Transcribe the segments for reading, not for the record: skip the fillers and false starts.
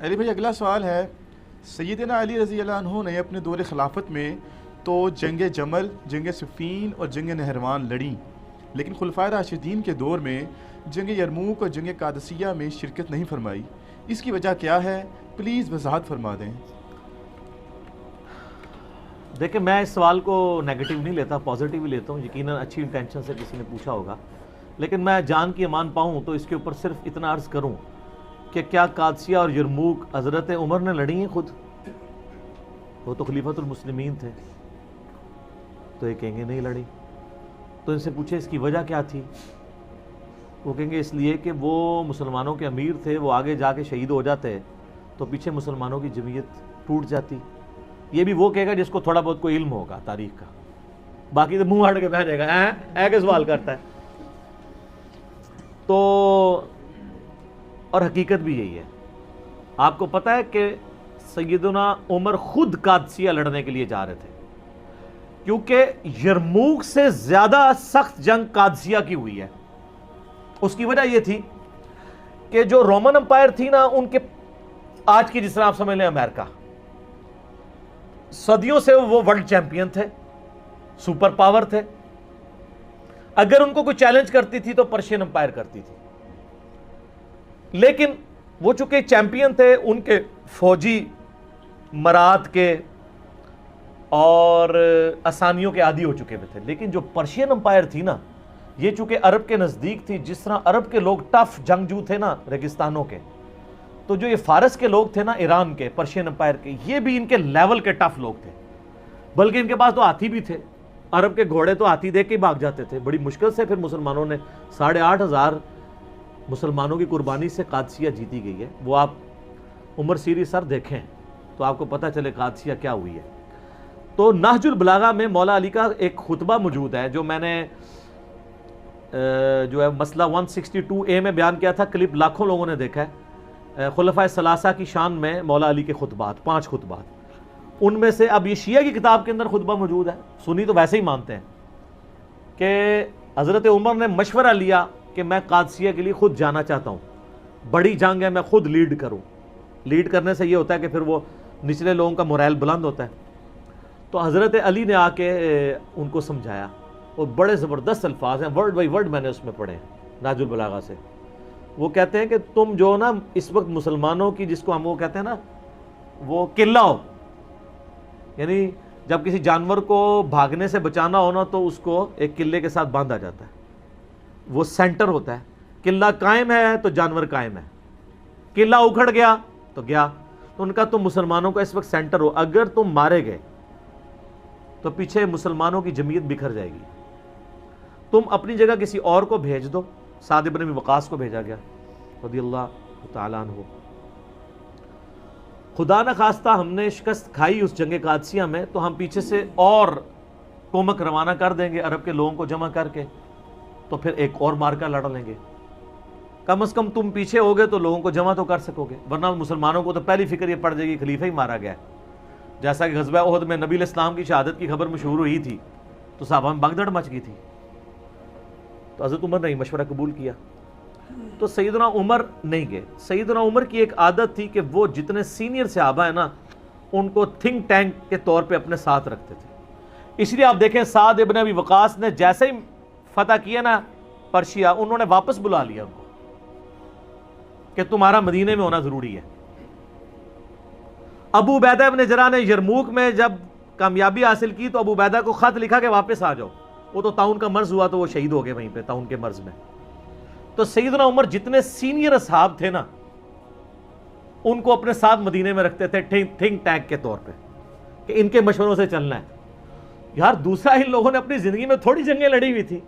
علی بھائی اگلا سوال ہے، سیدنا علی رضی اللہ عنہ نے اپنے دور خلافت میں تو جنگ جمل، جنگ صفین اور جنگ نہروان لڑیں، لیکن خلفائے راشدین کے دور میں جنگ یرموک اور جنگ قادسیہ میں شرکت نہیں فرمائی، اس کی وجہ کیا ہے؟ پلیز وضاحت فرما دیں۔ دیکھیں میں اس سوال کو نیگیٹو نہیں لیتا، پازیٹیو ہی لیتا ہوں، یقیناً اچھی انٹینشن سے کسی نے پوچھا ہوگا، لیکن میں جان کی امان پاؤں تو اس کے اوپر صرف اتنا عرض کروں کہ کیا قادسیہ اور یرموک حضرت عمر نے لڑی ہیں خود؟ وہ تو خلیفۃ المسلمین تھے، تو یہ کہیں گے نہیں لڑی۔ تو ان سے پوچھے اس کی وجہ کیا تھی؟ وہ کہیں گے اس لیے کہ وہ مسلمانوں کے امیر تھے، وہ آگے جا کے شہید ہو جاتے تو پیچھے مسلمانوں کی جمعیت ٹوٹ جاتی۔ یہ بھی وہ کہے گا جس کو تھوڑا بہت کوئی علم ہوگا تاریخ کا، باقی تو منہ ہٹ کے بیٹھ جائے گا کہ سوال کرتا ہے۔ تو اور حقیقت بھی یہی ہے، آپ کو پتہ ہے کہ سیدنا عمر خود قادسیہ لڑنے کے لیے جا رہے تھے، کیونکہ یرموک سے زیادہ سخت جنگ قادسیہ کی ہوئی ہے۔ اس کی وجہ یہ تھی کہ جو رومن امپائر تھی نا، ان کے آج کی جس طرح آپ سمجھ لیں امریکہ، صدیوں سے وہ ورلڈ چیمپئن تھے، سپر پاور تھے، اگر ان کو کوئی چیلنج کرتی تھی تو پرشین امپائر کرتی تھی، لیکن وہ چونکہ چیمپئن تھے، ان کے فوجی مراد کے اور آسانیوں کے عادی ہو چکے ہوئے تھے۔ لیکن جو پرشین امپائر تھی نا، یہ چونکہ عرب کے نزدیک تھی، جس طرح عرب کے لوگ ٹف جنگجو تھے نا ریگستانوں کے، تو جو یہ فارس کے لوگ تھے نا، ایران کے، پرشین امپائر کے، یہ بھی ان کے لیول کے ٹف لوگ تھے، بلکہ ان کے پاس تو ہاتھی بھی تھے۔ عرب کے گھوڑے تو ہاتھی دے کے ہی بھاگ جاتے تھے۔ بڑی مشکل سے پھر مسلمانوں نے 8,500 مسلمانوں کی قربانی سے قادسیہ جیتی گئی ہے۔ وہ آپ عمر سیریز سر دیکھیں تو آپ کو پتہ چلے قادسیہ کیا ہوئی ہے۔ تو نہج البلاغہ میں مولا علی کا ایک خطبہ موجود ہے، جو میں نے جو ہے مسئلہ 162A میں بیان کیا تھا، کلپ لاکھوں لوگوں نے دیکھا ہے، خلفائے ثلاثہ کی شان میں مولا علی کے خطبات، 5 خطبات۔ ان میں سے اب یہ شیعہ کی کتاب کے اندر خطبہ موجود ہے، سنی تو ویسے ہی مانتے ہیں کہ حضرت عمر نے مشورہ لیا کہ میں قادسیہ کے لیے خود جانا چاہتا ہوں، بڑی جنگ ہے، میں خود لیڈ کروں۔ لیڈ کرنے سے یہ ہوتا ہے کہ پھر وہ نچلے لوگوں کا مورائل بلند ہوتا ہے۔ تو حضرت علی نے آ کے ان کو سمجھایا، اور بڑے زبردست الفاظ ہیں، ورڈ بائی ورڈ میں نے اس میں پڑھے ہیں نہج البلاغہ سے۔ وہ کہتے ہیں کہ تم جو نا اس وقت مسلمانوں کی، جس کو ہم وہ کہتے ہیں نا، وہ قلعہ ہو، یعنی جب کسی جانور کو بھاگنے سے بچانا ہونا تو اس کو ایک قلعے کے ساتھ باندھا جاتا ہے، وہ سینٹر ہوتا ہے۔ قلعہ قائم ہے تو جانور قائم ہے، قلعہ اکھڑ گیا تو گیا۔ تو ان کا تم مسلمانوں کا اس وقت سینٹر ہو، اگر تم مارے گئے تو پیچھے مسلمانوں کی جمعیت بکھر جائے گی، تم اپنی جگہ کسی اور کو بھیج دو۔ سعد بن ابی وقاص کو بھیجا گیا رضی اللہ تعالیٰ عنہ۔ خدا نہ خواستہ ہم نے شکست کھائی اس جنگ قادسیہ میں، تو ہم پیچھے سے اور کومک روانہ کر دیں گے عرب کے لوگوں کو جمع کر کے، تو پھر ایک اور مارکا لڑ لیں گے۔ کم از کم تم پیچھے ہوگے تو لوگوں کو جمع تو کر سکو گے، ورنہ مسلمانوں کو تو پہلی فکر یہ پڑ جائے گی خلیفہ ہی مارا گیا ہے۔ جیسا کہ غزوہ احد میں نبی علیہ السلام کی شہادت کی خبر مشہور ہوئی تھی تو صحابہ میں بھگدڑ مچ گئی تھی، تو حضرت عمر نے مشورہ قبول کیا، تو سیدنا عمر نہیں گئے۔ سیدنا عمر کی ایک عادت تھی کہ وہ جتنے سینئر صحابہ ہیں نا، ان کو تھنک ٹینک کے طور پہ اپنے ساتھ رکھتے تھے۔ اس لیے آپ دیکھیں سعد ابن ابی وقاص نے جیسے ہی فتح کیا نا پرشیا، انہوں نے واپس بلا لیا ان کو کہ تمہارا مدینے میں ہونا ضروری ہے۔ ابو عبیدہ ابن جراح نے یرموک میں جب کامیابی حاصل کی تو ابو عبیدہ کو خط لکھا کہ واپس آ جاؤ، وہ تو طاعون کا مرض ہوا تو وہ شہید ہو گئے وہیں پہ طاعون کے مرض میں۔ تو سیدنا عمر جتنے سینئر اصحاب تھے نا، ان کو اپنے ساتھ مدینے میں رکھتے تھے تھنک ٹینک کے طور پہ کہ ان کے مشوروں سے چلنا ہے۔ یار دوسرا ان لوگوں نے اپنی زندگی میں تھوڑی جنگیں لڑی ہوئی تھی۔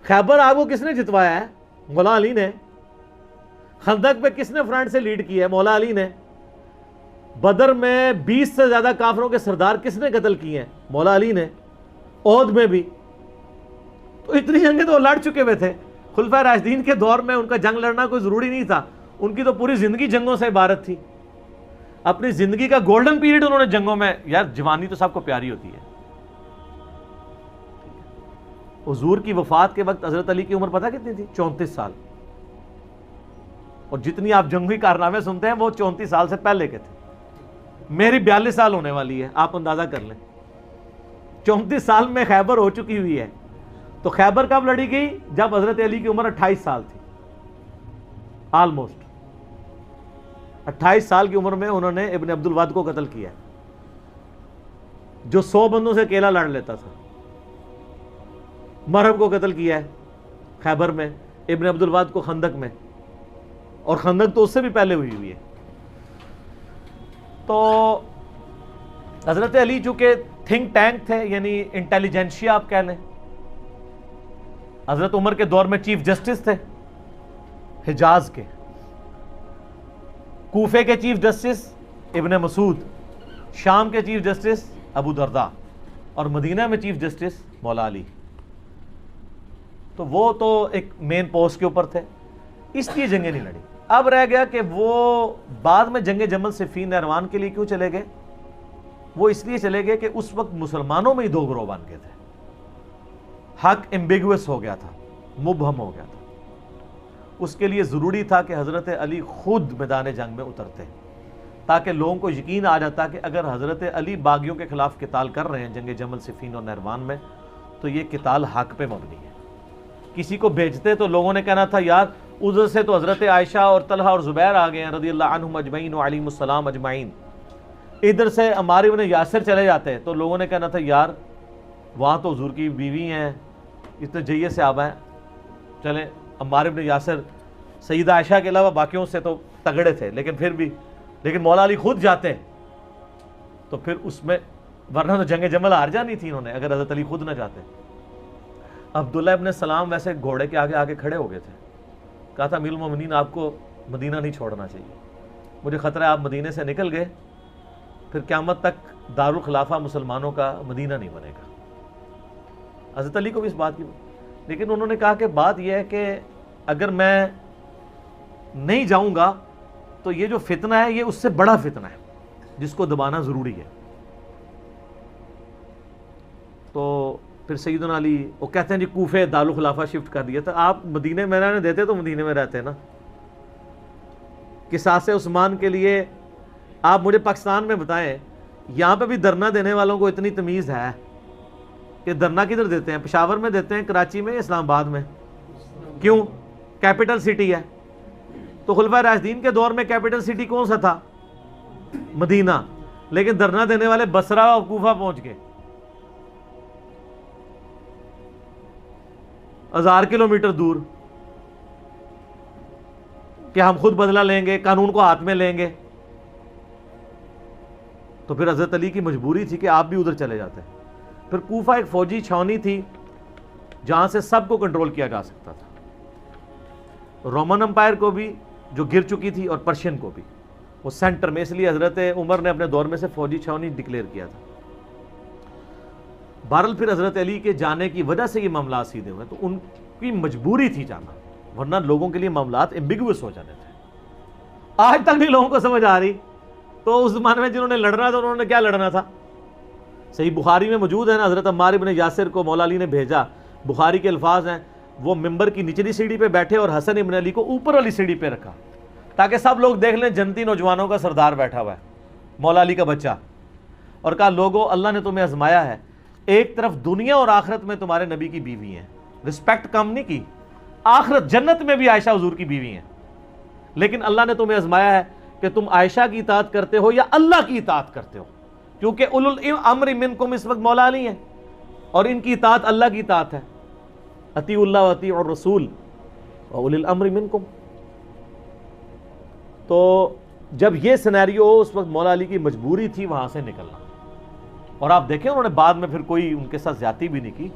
خیبر آپ کو کس نے جتوایا ہے؟ مولا علی نے۔ خندق پہ کس نے فرنٹ سے لیڈ کیا ہے؟ مولا علی نے۔ بدر میں 20 سے زیادہ کافروں کے سردار کس نے قتل کیے ہیں؟ مولا علی نے۔ احد میں بھی۔ تو اتنی جنگیں تو لڑ چکے ہوئے تھے۔ خلفائے راشدین کے دور میں ان کا جنگ لڑنا کوئی ضروری نہیں تھا، ان کی تو پوری زندگی جنگوں سے عبارت تھی۔ اپنی زندگی کا گولڈن پیریڈ انہوں نے جنگوں میں، یار جوانی تو سب کو پیاری ہوتی ہے۔ حضور کی وفات کے وقت حضرت علی کی عمر پتہ کتنی تھی؟ 34 سال۔ اور جتنی آپ جنگی کارنامے سنتے ہیں وہ 34 سال سے پہلے کے تھے. میری 42 سال ہونے والی ہے, آپ اندازہ کر لیں. 34 سال میں خیبر ہو چکی ہوئی ہے. تو خیبر کب لڑی گئی؟ جب حضرت علی کی عمر 28 سال تھی. آلموسٹ 28 سال کی عمر میں انہوں نے ابن عبد الواد کو قتل کیا, جو 100 بندوں سے اکیلا لڑ لیتا تھا. مرہب کو قتل کیا ہے خیبر میں, ابن عبد الواد کو خندق میں, اور خندق تو اس سے بھی پہلے ہوئی ہے. تو حضرت علی چونکہ تھنک ٹینک تھے, یعنی انٹیلیجنشیا آپ کہہ لیں. حضرت عمر کے دور میں چیف جسٹس تھے حجاز کے, کوفے کے چیف جسٹس ابن مسعود, شام کے چیف جسٹس ابو درداء, اور مدینہ میں چیف جسٹس مولا علی. تو وہ تو ایک مین پوسٹ کے اوپر تھے, اس لیے جنگیں نہیں لڑی. اب رہ گیا کہ وہ بعد میں جنگ جمل صفین نہروان کے لیے کیوں چلے گئے؟ وہ اس لیے چلے گئے کہ اس وقت مسلمانوں میں ہی دو گروہ بن گئے تھے. حق ایمبیگوس ہو گیا تھا, مبہم ہو گیا تھا. اس کے لیے ضروری تھا کہ حضرت علی خود میدان جنگ میں اترتے, تاکہ لوگوں کو یقین آ جاتا کہ اگر حضرت علی باغیوں کے خلاف قتال کر رہے ہیں جنگ جمل صفین اور نہروان میں, تو یہ قتال حق پہ مبنی ہے. کسی کو بھیجتے تو لوگوں نے کہنا تھا یار ادھر سے تو حضرت عائشہ اور طلحہ اور زبیر آ گئے ہیں رضی اللہ عنہم اجمعین وعلیہم السلام اجمعین, ادھر سے عمار ابن یاسر چلے جاتے, تو لوگوں نے کہنا تھا یار وہاں تو حضور کی بیوی ہیں, اتنے جیے سے آبا ہیں, چلیں عمار ابن یاسر سیدہ عائشہ کے علاوہ باقیوں سے تو تگڑے تھے, لیکن مولا علی خود جاتے تو پھر اس میں, ورنہ تو جنگ جمل ہار جانی تھی انہوں نے اگر حضرت علی خود نہ جاتے. عبداللہ ابن سلام ویسے گھوڑے کے آگے آگے کھڑے ہو گئے تھے, کہا تھا امیر المومنین آپ کو مدینہ نہیں چھوڑنا چاہیے, مجھے خطرہ ہے آپ مدینے سے نکل گئے پھر قیامت تک دارالخلافہ مسلمانوں کا مدینہ نہیں بنے گا. حضرت علی کو بھی اس بات کی, لیکن انہوں نے کہا کہ بات یہ ہے کہ اگر میں نہیں جاؤں گا تو یہ جو فتنہ ہے یہ اس سے بڑا فتنہ ہے جس کو دبانا ضروری ہے. تو پھر سیدنا علی وہ کہتے ہیں جی کوفے دارالخلافہ شفٹ کر دیا تھا. آپ مدینے میں رہنے دیتے تو مدینے میں رہتے نا. قصاص عثمان کے لیے آپ مجھے پاکستان میں بتائیں, یہاں پہ بھی دھرنا دینے والوں کو اتنی تمیز ہے کہ دھرنا کدھر دیتے ہیں؟ پشاور میں دیتے ہیں, کراچی میں, اسلام آباد میں. کیوں؟ کیپٹل سٹی ہے. تو خلفائے راشدین کے دور میں کیپٹل سٹی کون سا تھا؟ مدینہ. لیکن دھرنا دینے والے بصرہ اور کوفہ پہنچ گئے, 1000 کلومیٹر دور, کہ ہم خود بدلہ لیں گے, قانون کو ہاتھ میں لیں گے. تو پھر حضرت علی کی مجبوری تھی کہ آپ بھی ادھر چلے جاتے. پھر کوفہ ایک فوجی چھاونی تھی جہاں سے سب کو کنٹرول کیا جا سکتا تھا, رومن امپائر کو بھی جو گر چکی تھی اور پرشین کو بھی, وہ سینٹر میں. اس لیے حضرت عمر نے اپنے دور میں سے فوجی چھاونی ڈکلیئر کیا تھا. بہرحال پھر حضرت علی کے جانے کی وجہ سے یہ معاملات سیدھے ہوئے, تو ان کی مجبوری تھی جانا, ورنہ لوگوں کے لیے معاملات ایمبیگوس ہو جانے تھے. آج تک نہیں لوگوں کو سمجھ آ رہی. تو اس زمانے میں جنہوں نے لڑنا تھا انہوں نے کیا لڑنا تھا؟ صحیح بخاری میں موجود ہے نا, حضرت عمار ابن یاسر کو مولا علی نے بھیجا. بخاری کے الفاظ ہیں, وہ ممبر کی نچلی سیڑھی پہ بیٹھے اور حسن ابن علی کو اوپر والی سیڑھی پہ رکھا تاکہ سب لوگ دیکھ لیں جنتی نوجوانوں کا سردار بیٹھا ہوا ہے, مولا علی کا بچہ. اور کہا لوگوں اللہ نے تمہیں آزمایا ہے, ایک طرف دنیا اور آخرت میں تمہارے نبی کی بیوی ہیں, رسپیکٹ کم نہیں کی, آخرت جنت میں بھی عائشہ حضور کی بیوی ہیں, لیکن اللہ نے تمہیں آزمایا ہے کہ تم عائشہ کی اطاعت کرتے ہو یا اللہ کی اطاعت کرتے ہو, کیونکہ اولو الامر منکم اس وقت مولا علی ہیں اور ان کی اطاعت اللہ کی اطاعت ہے. اطیعوا اللہ واطیعوا الرسول واولی الامر منکم. تو جب یہ سینیریو ہو, اس وقت مولا علی کی مجبوری تھی وہاں سے نکلنا. اور آپ دیکھیں انہوں نے بعد میں پھر کوئی ان کے ساتھ زیادتی بھی نہیں کی.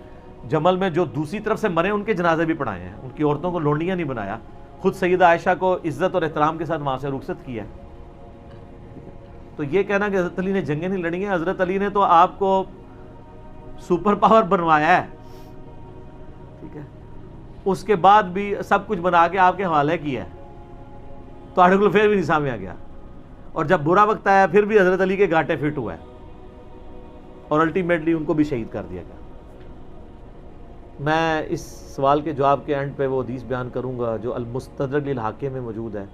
جمل میں جو دوسری طرف سے مرے ان کے جنازے بھی پڑھائے ہیں, ان کی عورتوں کو لونڈیاں نہیں بنایا, خود سیدہ عائشہ کو عزت اور احترام کے ساتھ وہاں سے رخصت کیا. تو یہ کہنا کہ حضرت علی نے جنگیں نہیں لڑی ہیں, حضرت علی نے تو آپ کو سپر پاور بنوایا ہے, ٹھیک ہے, اس کے بعد بھی سب کچھ بنا کے آپ کے حوالے کیا ہے, تو آرٹیکل پھر بھی نہیں سامنے آ گیا. اور جب برا وقت آیا پھر بھی حضرت علی کے گھاٹے فٹ ہوا ہے, اور الٹیمیٹلی ان کو بھی شہید کر دیا گیا. میں اس سوال کے جواب کے اینڈ پہ وہ حدیث بیان کروں گا جو المستدرک للحاکم میں موجود ہے.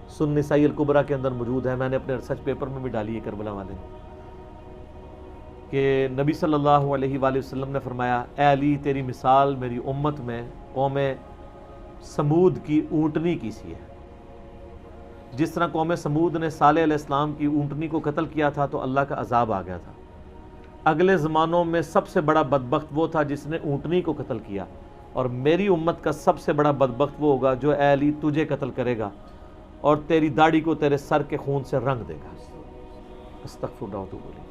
سنن نسائی الکبریٰ کے اندر موجود ہے، میں نے اپنے ریسرچ پیپر میں بھی ڈالی ہے کربلا والے، کہ نبی صلی اللہ علیہ وآلہ وسلم نے فرمایا اے علی تیری مثال میری امت میں قوم سمود کی اونٹنی کی سی ہے. جس طرح قوم سمود نے صالح علیہ السلام کی اونٹنی کو قتل کیا تھا تو اللہ کا عذاب آ گیا تھا. اگلے زمانوں میں سب سے بڑا بدبخت وہ تھا جس نے اونٹنی کو قتل کیا، اور میری امت کا سب سے بڑا بدبخت وہ ہوگا جو اے علی تجھے قتل کرے گا اور تیری داڑھی کو تیرے سر کے خون سے رنگ دے گا. استغفر اللہ تو بولی.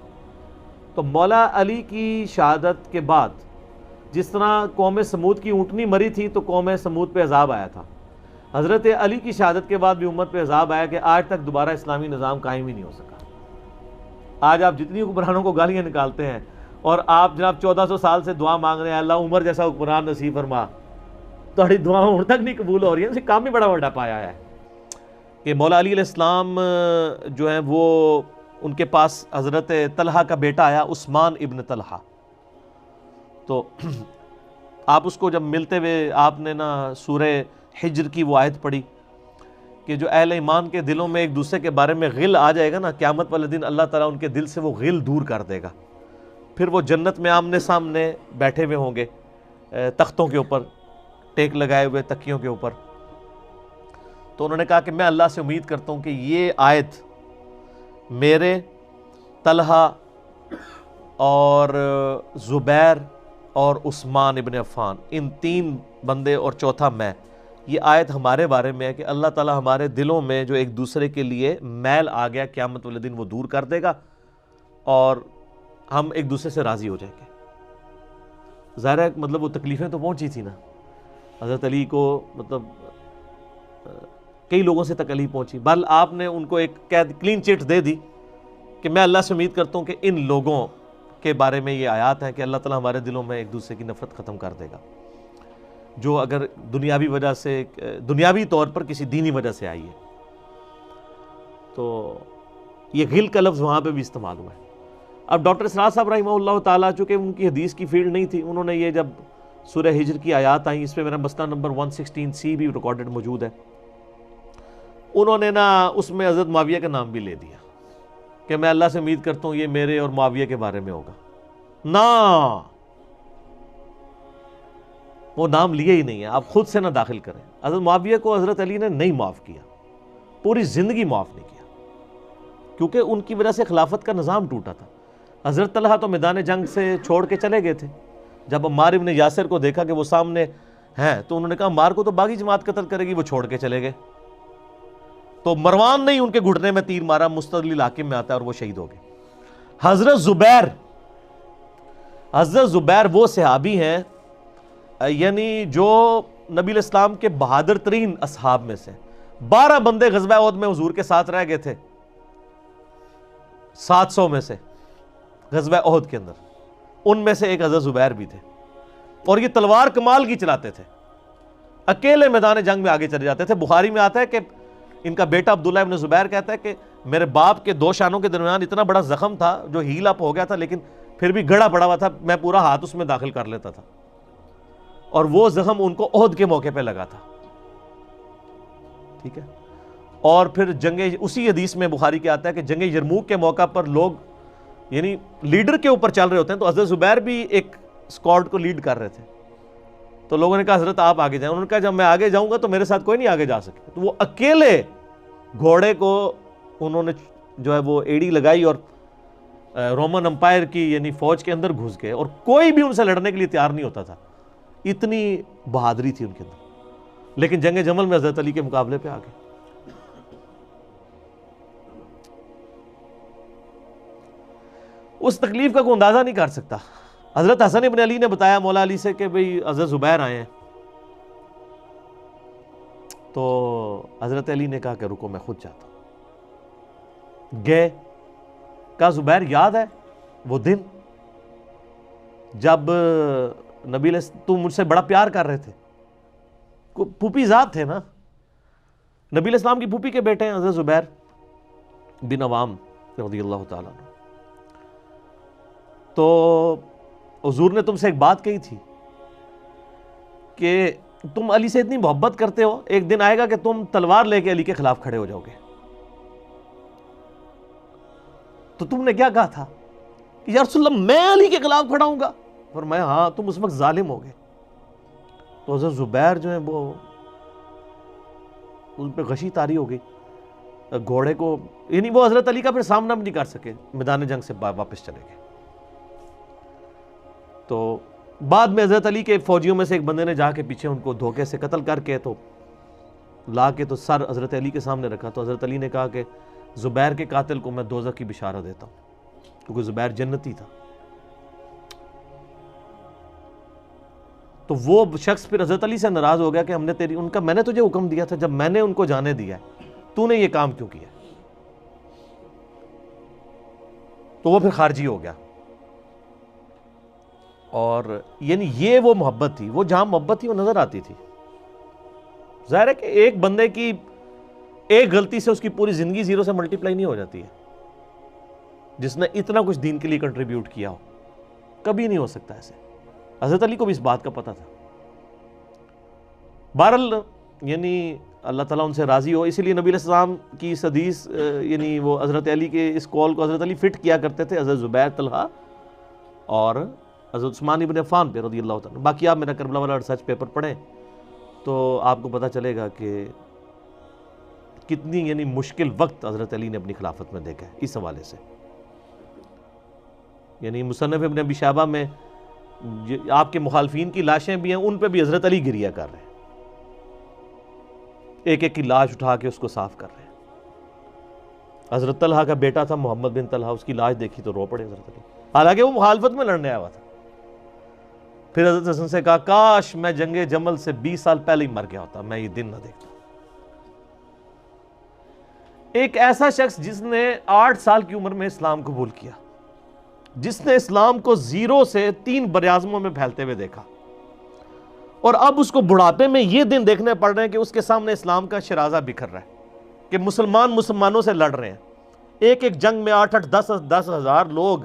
تو مولا علی کی شہادت کے بعد جس طرح قوم سمود کی اونٹنی مری تھی تو قوم سمود پہ عذاب آیا تھا، حضرت علی کی شہادت کے بعد بھی امت پہ عذاب آیا کہ آج تک دوبارہ اسلامی نظام قائم ہی نہیں ہو سکا. آج آپ جتنی حکمرانوں کو گالیاں نکالتے ہیں اور آپ جناب 1400 سال سے دعا مانگ رہے ہیں اللہ عمر جیسا حکمران نصیب فرما، تھوڑی دعاؤں ان تک نہیں قبول ہو رہی ہیں. اسے کام ہی بڑا بڑا پایا ہے کہ مولا علی علیہ السلام جو ہیں وہ ان کے پاس حضرت طلحہ کا بیٹا آیا عثمان ابن طلحہ. تو آپ اس کو جب ملتے ہوئے آپ نے نا سورہ حجر کی وہ آیت پڑھی کہ جو اہل ایمان کے دلوں میں ایک دوسرے کے بارے میں غل آ جائے گا نا، قیامت والے دن اللہ تعالیٰ ان کے دل سے وہ غل دور کر دے گا. پھر وہ جنت میں آمنے سامنے بیٹھے ہوئے ہوں گے تختوں کے اوپر، ٹیک لگائے ہوئے تکیوں کے اوپر. تو انہوں نے کہا کہ میں اللہ سے امید کرتا ہوں کہ یہ آیت میرے، طلحہ اور زبیر اور عثمان ابن عفان، ان تین بندے اور چوتھا میں، یہ آیت ہمارے بارے میں ہے کہ اللہ تعالیٰ ہمارے دلوں میں جو ایک دوسرے کے لیے میل آ گیا قیامت والے دن وہ دور کر دے گا اور ہم ایک دوسرے سے راضی ہو جائیں گے. ظاہر ہے مطلب وہ تکلیفیں تو پہنچی تھی نا حضرت علی کو، مطلب کئی لوگوں سے تکلیف پہنچی. بل آپ نے ان کو ایک کلین چٹ دے دی کہ میں اللہ سے امید کرتا ہوں کہ ان لوگوں کے بارے میں یہ آیات ہیں کہ اللہ تعالیٰ ہمارے دلوں میں ایک دوسرے کی نفرت ختم کر دے گا، جو اگر دنیاوی وجہ سے، دنیاوی طور پر کسی دینی وجہ سے آئی ہے. تو یہ غل کا لفظ وہاں پہ بھی استعمال ہوا ہے. اب ڈاکٹر اسرار صاحب رحمہ اللہ تعالیٰ چونکہ ان کی حدیث کی فیلڈ نہیں تھی، انہوں نے یہ جب سورہ ہجر کی آیات آئیں، اس پہ میرا مسئلہ نمبر 116C بھی ریکارڈڈ موجود ہے، انہوں نے نا اس میں حضرت معاویہ کا نام بھی لے دیا کہ میں اللہ سے امید کرتا ہوں یہ میرے اور معاویہ کے بارے میں ہوگا. نا وہ نام لیے ہی نہیں ہے، آپ خود سے نہ داخل کریں. حضرت معاویہ کو حضرت علی نے نہیں معاف کیا، پوری زندگی معاف نہیں کیا، کیونکہ ان کی وجہ سے خلافت کا نظام ٹوٹا تھا. حضرت طلحہ تو میدان جنگ سے چھوڑ کے چلے گئے تھے. جب عمار ابن یاسر کو دیکھا کہ وہ سامنے ہیں تو انہوں نے کہا عمار کو تو باغی جماعت قتل کرے گی، وہ چھوڑ کے چلے گئے. تو مروان نے ان کے گھٹنے میں تیر مارا، مستدل حاکم میں آتا ہے، اور وہ شہید ہو گئے. حضرت زبیر وہ صحابی ہیں یعنی جو نبی علیہ السلام کے بہادر ترین اصحاب میں سے 12 بندے غزوہ احد میں حضور کے ساتھ رہ گئے تھے 700 میں سے غزوہ احد کے اندر، ان میں سے ایک حضرت زبیر بھی تھے. اور یہ تلوار کمال کی چلاتے تھے، اکیلے میدان جنگ میں آگے چلے جاتے تھے. بخاری میں آتا ہے کہ ان کا بیٹا عبداللہ ابن زبیر کہتا ہے کہ میرے باپ کے 2 شانوں کے درمیان اتنا بڑا زخم تھا جو ہیل اپ ہو گیا تھا، لیکن پھر بھی گڑا پڑا ہوا تھا، میں پورا ہاتھ اس میں داخل کر لیتا تھا، اور وہ زخم ان کو احد کے موقع پہ لگا تھا. ٹھیک ہے. اور پھر جنگ، اسی حدیث میں بخاری کے آتا ہے کہ جنگ یرموک کے موقع پر لوگ یعنی لیڈر کے اوپر چل رہے ہوتے ہیں، تو حضرت زبیر بھی ایک اسکواڈ کو لیڈ کر رہے تھے. تو لوگوں نے کہا حضرت آپ آگے جائیں. انہوں نے کہا جب میں آگے جاؤں گا تو میرے ساتھ کوئی نہیں آگے جا سکے. تو وہ اکیلے گھوڑے کو انہوں نے جو ہے وہ ایڑی لگائی اور رومن امپائر کی یعنی فوج کے اندر گھس گئے، اور کوئی بھی ان سے لڑنے کے لیے تیار نہیں ہوتا تھا. اتنی بہادری تھی ان کے اندر. لیکن جنگ جمل میں حضرت علی کے مقابلے پہ آ گئے. اس تکلیف کا کوئی اندازہ نہیں کر سکتا. حضرت حسن ابن علی نے بتایا مولا علی سے کہ بھئی حضرت زبیر آئے ہیں. تو حضرت علی نے کہا کہ رکو میں خود جاتا ہوں. گئے. کہا زبیر یاد ہے وہ دن جب نبی علیہ تم مجھ سے بڑا پیار کر رہے تھے؟ پھوپھی ذات تھے نا، نبی علیہ السلام کی پھوپھی کے بیٹے ہیں حضرت زبیر بن عوام رضی اللہ تعالیٰ عنہ. تو حضور نے تم سے ایک بات کہی تھی کہ تم علی سے اتنی محبت کرتے ہو، ایک دن آئے گا کہ تم تلوار لے کے علی کے خلاف کھڑے ہو جاؤ گے. تو تم نے کیا کہا تھا کہ یا رسول اللہ میں علی کے خلاف کھڑا ہوں گا؟ فرمایا ہاں تم اس وقت ظالم ہو گئے. تو حضرت زبیر جو ہیں وہ ان پہ غشی طاری ہو گئی گھوڑے کو، یعنی وہ حضرت علی کا پھر سامنا بھی نہیں کر سکے، میدان جنگ سے واپس چلے گئے. تو بعد میں حضرت علی کے فوجیوں میں سے ایک بندے نے جا کے پیچھے ان کو دھوکے سے قتل کر کے تو لا کے تو سر حضرت علی کے سامنے رکھا. تو حضرت علی نے کہا کہ زبیر کے قاتل کو میں دوزخ کی بشارت دیتا ہوں، کیونکہ زبیر جنتی تھا. تو وہ شخص پھر حضرت علی سے ناراض ہو گیا کہ ہم نے میں نے تجھے حکم دیا تھا، جب میں نے ان کو جانے دیا تو نے یہ کام کیوں کیا؟ تو وہ پھر خارجی ہو گیا. اور یعنی یہ وہ محبت تھی، وہ جہاں محبت تھی وہ نظر آتی تھی. ظاہر ہے کہ ایک بندے کی ایک غلطی سے اس کی پوری زندگی زیرو سے ملٹیپلائی نہیں ہو جاتی ہے. جس نے اتنا کچھ دین کے لیے کنٹریبیوٹ کیا ہو کبھی نہیں ہو سکتا ایسے. حضرت علی کو بھی اس بات کا پتہ تھا. بہرحال یعنی اللہ تعالیٰ ان سے راضی ہو، اسی لیے نبی علیہ السلام کی اس حدیث یعنی وہ حضرت علی کے اس کال کو حضرت علی فٹ کیا کرتے تھے حضرت زبیر، طلحہ اور حضرت عثمان ابن عفان پہ رضی اللہ تعالیٰ. باقی آپ میرا کربلا والا ریسرچ پیپر پڑھیں تو آپ کو پتہ چلے گا کہ کتنی یعنی مشکل وقت حضرت علی نے اپنی خلافت میں دیکھا ہے اس حوالے سے. یعنی مصنف ابن ابی شیبہ میں آپ کے مخالفین کی لاشیں بھی ہیں، ان پہ بھی حضرت علی گریہ کر رہے ہیں، ایک ایک کی لاش اٹھا کے اس کو صاف کر رہے ہیں. حضرت طلحہ کا بیٹا تھا محمد بن طلحہ، اس کی لاش دیکھی تو رو پڑے حضرت علی، حالانکہ وہ مخالفت میں لڑنے آیا ہوا تھا. پھر حضرت حسن سے کہا کاش میں جنگ جمل سے 20 سال پہلے ہی مر گیا ہوتا، میں یہ دن نہ دیکھتا. ایک ایسا شخص جس نے 8 سال کی عمر میں اسلام قبول کیا، جس نے اسلام کو زیرو سے 3 براعظموں میں پھیلتے ہوئے دیکھا، اور اب اس کو بڑھاپے میں یہ دن دیکھنے پڑ رہے ہیں کہ اس کے سامنے اسلام کا شرازہ بکھر رہا ہے، کہ مسلمانوں سے لڑ رہے ہیں. ایک ایک جنگ میں 8-8 10 ہزار لوگ،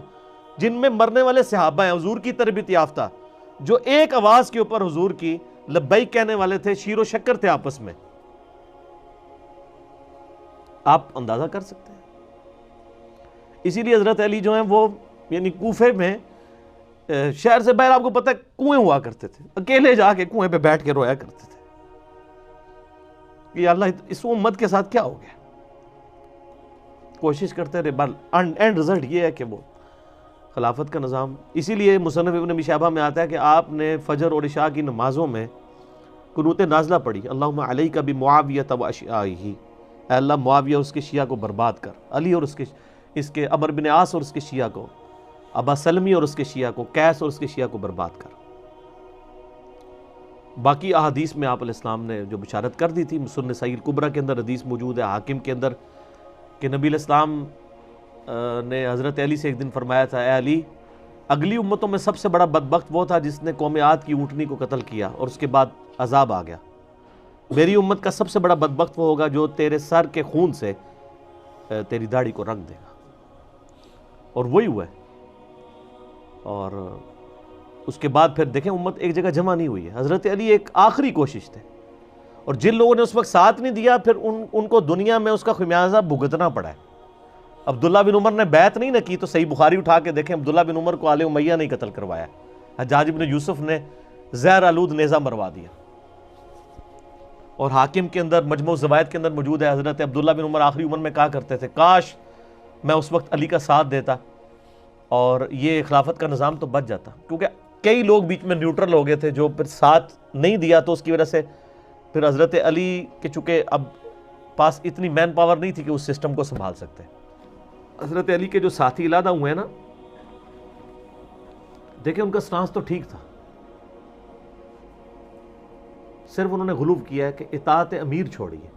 جن میں مرنے والے صحابہ ہیں حضور کی تربیت یافتہ، جو ایک آواز کے اوپر حضور کی لبیک کہنے والے تھے، شیر و شکر تھے آپس میں. آپ اندازہ کر سکتے ہیں. اسی لیے حضرت علی جو ہیں وہ یعنی کوفے میں شہر سے باہر آپ کو پتہ ہے کنویں ہوا کرتے تھے، اکیلے جا کے کنویں پہ بیٹھ کے رویا کرتے تھے کہ اللہ اس امت کے ساتھ کیا ہو گیا. کوشش کرتے رہے، اینڈ رزلٹ یہ ہے کہ وہ خلافت کا نظام. اسی لیے مصنف ابن ابی شیبہ میں آتا ہے کہ آپ نے فجر اور عشاء کی نمازوں میں قنوت نازلہ پڑھی، اللہم علیک بمعاویہ و اشیاعہ، اے اللہ معاویہ اس کے شیعہ کو برباد کر، علی اور اس کے عمرو بن عاص اور اس کے شیعہ کو، ابا سلمی اور اس کے شیعہ کو، قیس اور اس کے شیعہ کو برباد کر. باقی احادیث میں آپ علیہ السلام نے جو بشارت کر دی تھی، سنن نسائی الکبریٰ کے اندر حدیث موجود ہے، حاکم کے اندر، کہ نبی علیہ السلام نے حضرت علی سے ایک دن فرمایا تھا، اے علی اگلی امتوں میں سب سے بڑا بدبخت وہ تھا جس نے قوم عاد کی اونٹنی کو قتل کیا اور اس کے بعد عذاب آ گیا. میری امت کا سب سے بڑا بدبخت وہ ہوگا جو تیرے سر کے خون سے تیری داڑھی کو رنگ دے گا. اور وہی ہوا ہے. اور اس کے بعد پھر دیکھیں امت ایک جگہ جمع نہیں ہوئی ہے. حضرت علی ایک آخری کوشش تھے، اور جن لوگوں نے اس وقت ساتھ نہیں دیا پھر ان کو دنیا میں اس کا خمیازہ بھگتنا پڑا ہے. عبداللہ بن عمر نے بیعت نہیں نہ کی تو صحیح بخاری اٹھا کے دیکھیں، عبداللہ بن عمر کو آل امیہ نہیں قتل کروایا، حجاج بن یوسف نے زہر آلود نیزہ مروا دیا. اور حاکم کے اندر مجموع الزوائد کے اندر موجود ہے، حضرت عبداللہ بن عمر آخری عمر میں کہا کرتے تھے کاش میں اس وقت علی کا ساتھ دیتا اور یہ خلافت کا نظام تو بچ جاتا. کیونکہ کئی لوگ بیچ میں نیوٹرل ہو گئے تھے جو پھر ساتھ نہیں دیا، تو اس کی وجہ سے پھر حضرت علی کے چونکہ اب پاس اتنی مین پاور نہیں تھی کہ اس سسٹم کو سنبھال سکتے. حضرت علی کے جو ساتھی علیحدہ ہوئے ہیں نا، دیکھیں ان کا سٹانس تو ٹھیک تھا، صرف انہوں نے غلو کیا ہے کہ اطاعت امیر چھوڑی ہے.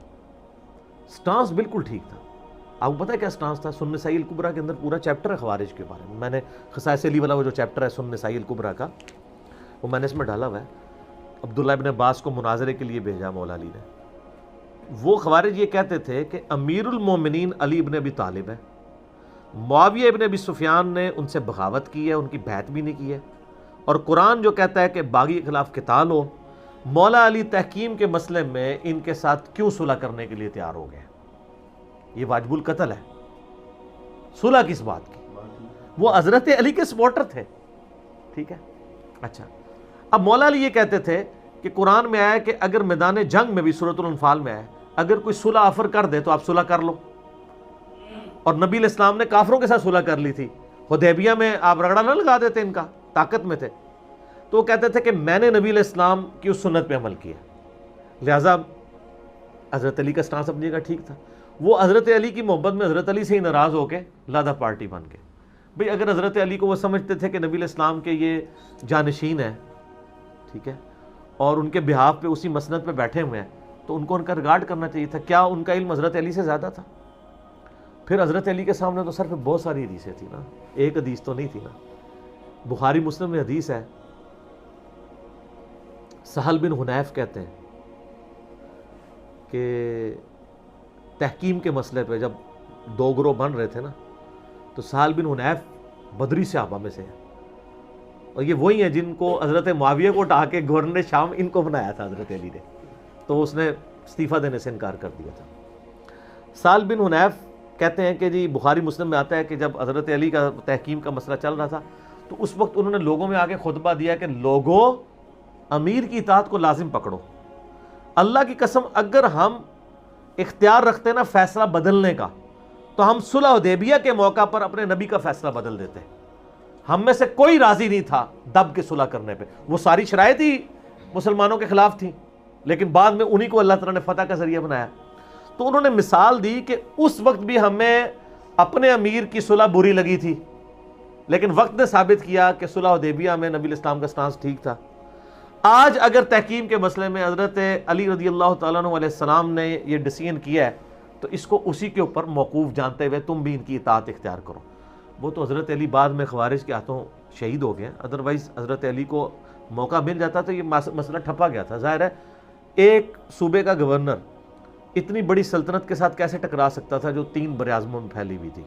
سٹانس بالکل ٹھیک تھا. آپ کو پتہ ہے کیا سٹانس تھا؟ سنن نسائی الکبریٰ کے اندر پورا چیپٹر ہے خوارج کے بارے میں. میں نے خصائص علی والا وہ جو چیپٹر ہے سنن نسائی الکبریٰ کا، وہ میں نے اس میں ڈالا ہوا ہے. عبداللہ ابن عباس کو مناظرے کے لیے بھیجا مولا علی نے. وہ خوارج یہ کہتے تھے کہ امیر المومنین علی ابن ابی طالب ہے، معاویہ ابن ابی سفیان نے ان سے بغاوت کی ہے، ان کی بیعت بھی نہیں کی ہے، اور قرآن جو کہتا ہے کہ باغی کے خلاف قتال ہو، مولا علی تحکیم کے مسئلے میں ان کے ساتھ کیوں صلح کرنے کے لیے تیار ہو گئے؟ یہ واجب القتل ہے، صلح کس بات کی؟ وہ حضرت علی کے سپورٹر تھے، ٹھیک ہے۔ اچھا، اب مولا علی یہ کہتے تھے کہ قرآن میں آیا کہ اگر میدان جنگ میں بھی، سورۃ الانفال میں آیا، اگر کوئی صلح آفر کر دے تو آپ صلح کر لو، اور نبی علیہ السلام نے کافروں کے ساتھ صلح کر لی تھی، حدیبیہ میں آپ رگڑا نہ لگا دیتے، ان کا طاقت میں تھے، تو وہ کہتے تھے کہ میں نے نبی علیہ السلام کی اس سنت پہ عمل کیا، لہٰذا حضرت علی کا سٹانس اپنی جگہ ٹھیک تھا۔ وہ حضرت علی کی محبت میں حضرت علی سے ہی ناراض ہو کے لادا پارٹی بن گئے۔ بھئی اگر حضرت علی کو وہ سمجھتے تھے کہ نبی علیہ السلام کے یہ جانشین ہیں، ٹھیک ہے، اور ان کے بہاف پہ اسی مسند پہ بیٹھے ہوئے ہیں، تو ان کو ان کا ریگارڈ کرنا چاہیے تھا۔ کیا ان کا علم حضرت علی سے زیادہ تھا؟ پھر حضرت علی کے سامنے تو صرف بہت ساری حدیثیں تھیں نا، ایک حدیث تو نہیں تھی نا۔ بخاری مسلم میں حدیث ہے، سہل بن حنیف کہتے ہیں کہ تحکیم کے مسئلے پہ جب دو گروہ بن رہے تھے نا، تو سہل بن حنیف بدری صحابہ میں سے ہیں، اور یہ وہی ہیں جن کو حضرت معاویہ کو اٹھا کے گورنر شام ان کو بنایا تھا حضرت علی نے، تو اس نے استعفیٰ دینے سے انکار کر دیا تھا۔ سہل بن حنیف کہتے ہیں کہ جی بخاری مسلم میں آتا ہے کہ جب حضرت علی کا تحکیم کا مسئلہ چل رہا تھا، تو اس وقت انہوں نے لوگوں میں آگے خطبہ دیا کہ لوگوں، امیر کی اطاعت کو لازم پکڑو، اللہ کی قسم اگر ہم اختیار رکھتے نا فیصلہ بدلنے کا، تو ہم صلح حدیبیہ کے موقع پر اپنے نبی کا فیصلہ بدل دیتے۔ ہم میں سے کوئی راضی نہیں تھا دب کے صلح کرنے پہ، وہ ساری شرائط ہی مسلمانوں کے خلاف تھیں، لیکن بعد میں انہی کو اللہ تعالیٰ نے فتح کا ذریعہ بنایا۔ تو انہوں نے مثال دی کہ اس وقت بھی ہمیں اپنے امیر کی صلح بری لگی تھی، لیکن وقت نے ثابت کیا کہ صلح حدیبیہ میں نبی الاسلام کا سٹانس ٹھیک تھا۔ آج اگر تحکیم کے مسئلے میں حضرت علی رضی اللہ تعالیٰ عنہ علیہ السلام نے یہ ڈیسیژن کیا ہے، تو اس کو اسی کے اوپر موقوف جانتے ہوئے تم بھی ان کی اطاعت اختیار کرو۔ وہ تو حضرت علی بعد میں خوارج کے ہاتھوں شہید ہو گئے، ادروائز حضرت علی کو موقع مل جاتا تو یہ مسئلہ ٹھپا گیا تھا۔ ظاہر ہے ایک صوبے کا گورنر اتنی بڑی سلطنت کے ساتھ کیسے ٹکرا سکتا تھا جو 3 براعظموں میں پھیلی ہوئی تھی؟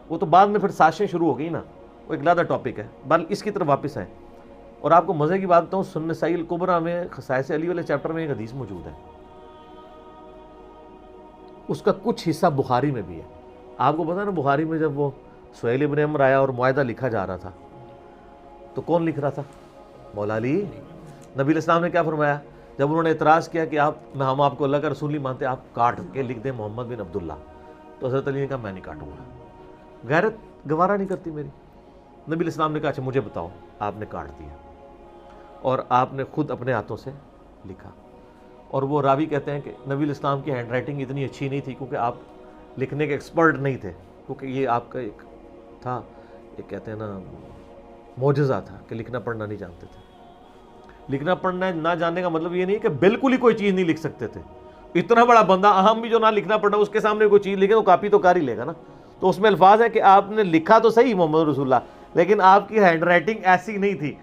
وہ تو بعد میں پھر سازشیں شروع ہو گئی نا، وہ ایک علیحدہ ٹاپک ہے، بل اس کی طرف واپس آئیں۔ اور آپ کو مزے کی بات بتاؤں، سنن نسائی الکبریٰ میں خصائص علی والے چیپٹر میں ایک حدیث موجود ہے، اس کا کچھ حصہ بخاری میں بھی ہے۔ آپ کو پتا نا بخاری میں جب وہ سہیل ابن عمر آیا اور معاہدہ لکھا جا رہا تھا، تو کون لکھ رہا تھا؟ مولا علی۔ نبی علیہ السلام نے کیا فرمایا جب انہوں نے اعتراض کیا کہ ہم آپ کو اللہ کا رسول نہیں مانتے، آپ کاٹ کے لکھ دیں محمد بن عبداللہ، تو حضرت علی نے کہا میں نہیں کاٹوں گا، غیرت گوارا نہیں کرتی میری۔ نبی علیہ السلام نے کہا اچھا مجھے بتاؤ، آپ نے کاٹ دیا اور آپ نے خود اپنے ہاتھوں سے لکھا۔ اور وہ راوی کہتے ہیں کہ نبی علیہ السلام کی ہینڈ رائٹنگ اتنی اچھی نہیں تھی کیونکہ آپ لکھنے کے ایکسپرٹ نہیں تھے، کیونکہ یہ آپ کا ایک تھا، ایک کہتے ہیں نا معجزہ تھا کہ لکھنا پڑھنا نہیں جانتے تھے۔ لکھنا پڑھنا نہ جاننے کا مطلب یہ نہیں کہ بالکل ہی کوئی چیز نہیں لکھ سکتے تھے۔ اتنا بڑا بندہ اہم بھی جو نہ لکھنا پڑھنا، اس کے سامنے کوئی چیز لکھے تو کاپی تو کر ہی لے گا نا۔ تو اس میں الفاظ ہے کہ آپ نے لکھا تو صحیح محمد رسول اللہ، لیکن آپ کی ہینڈ رائٹنگ ایسی نہیں تھی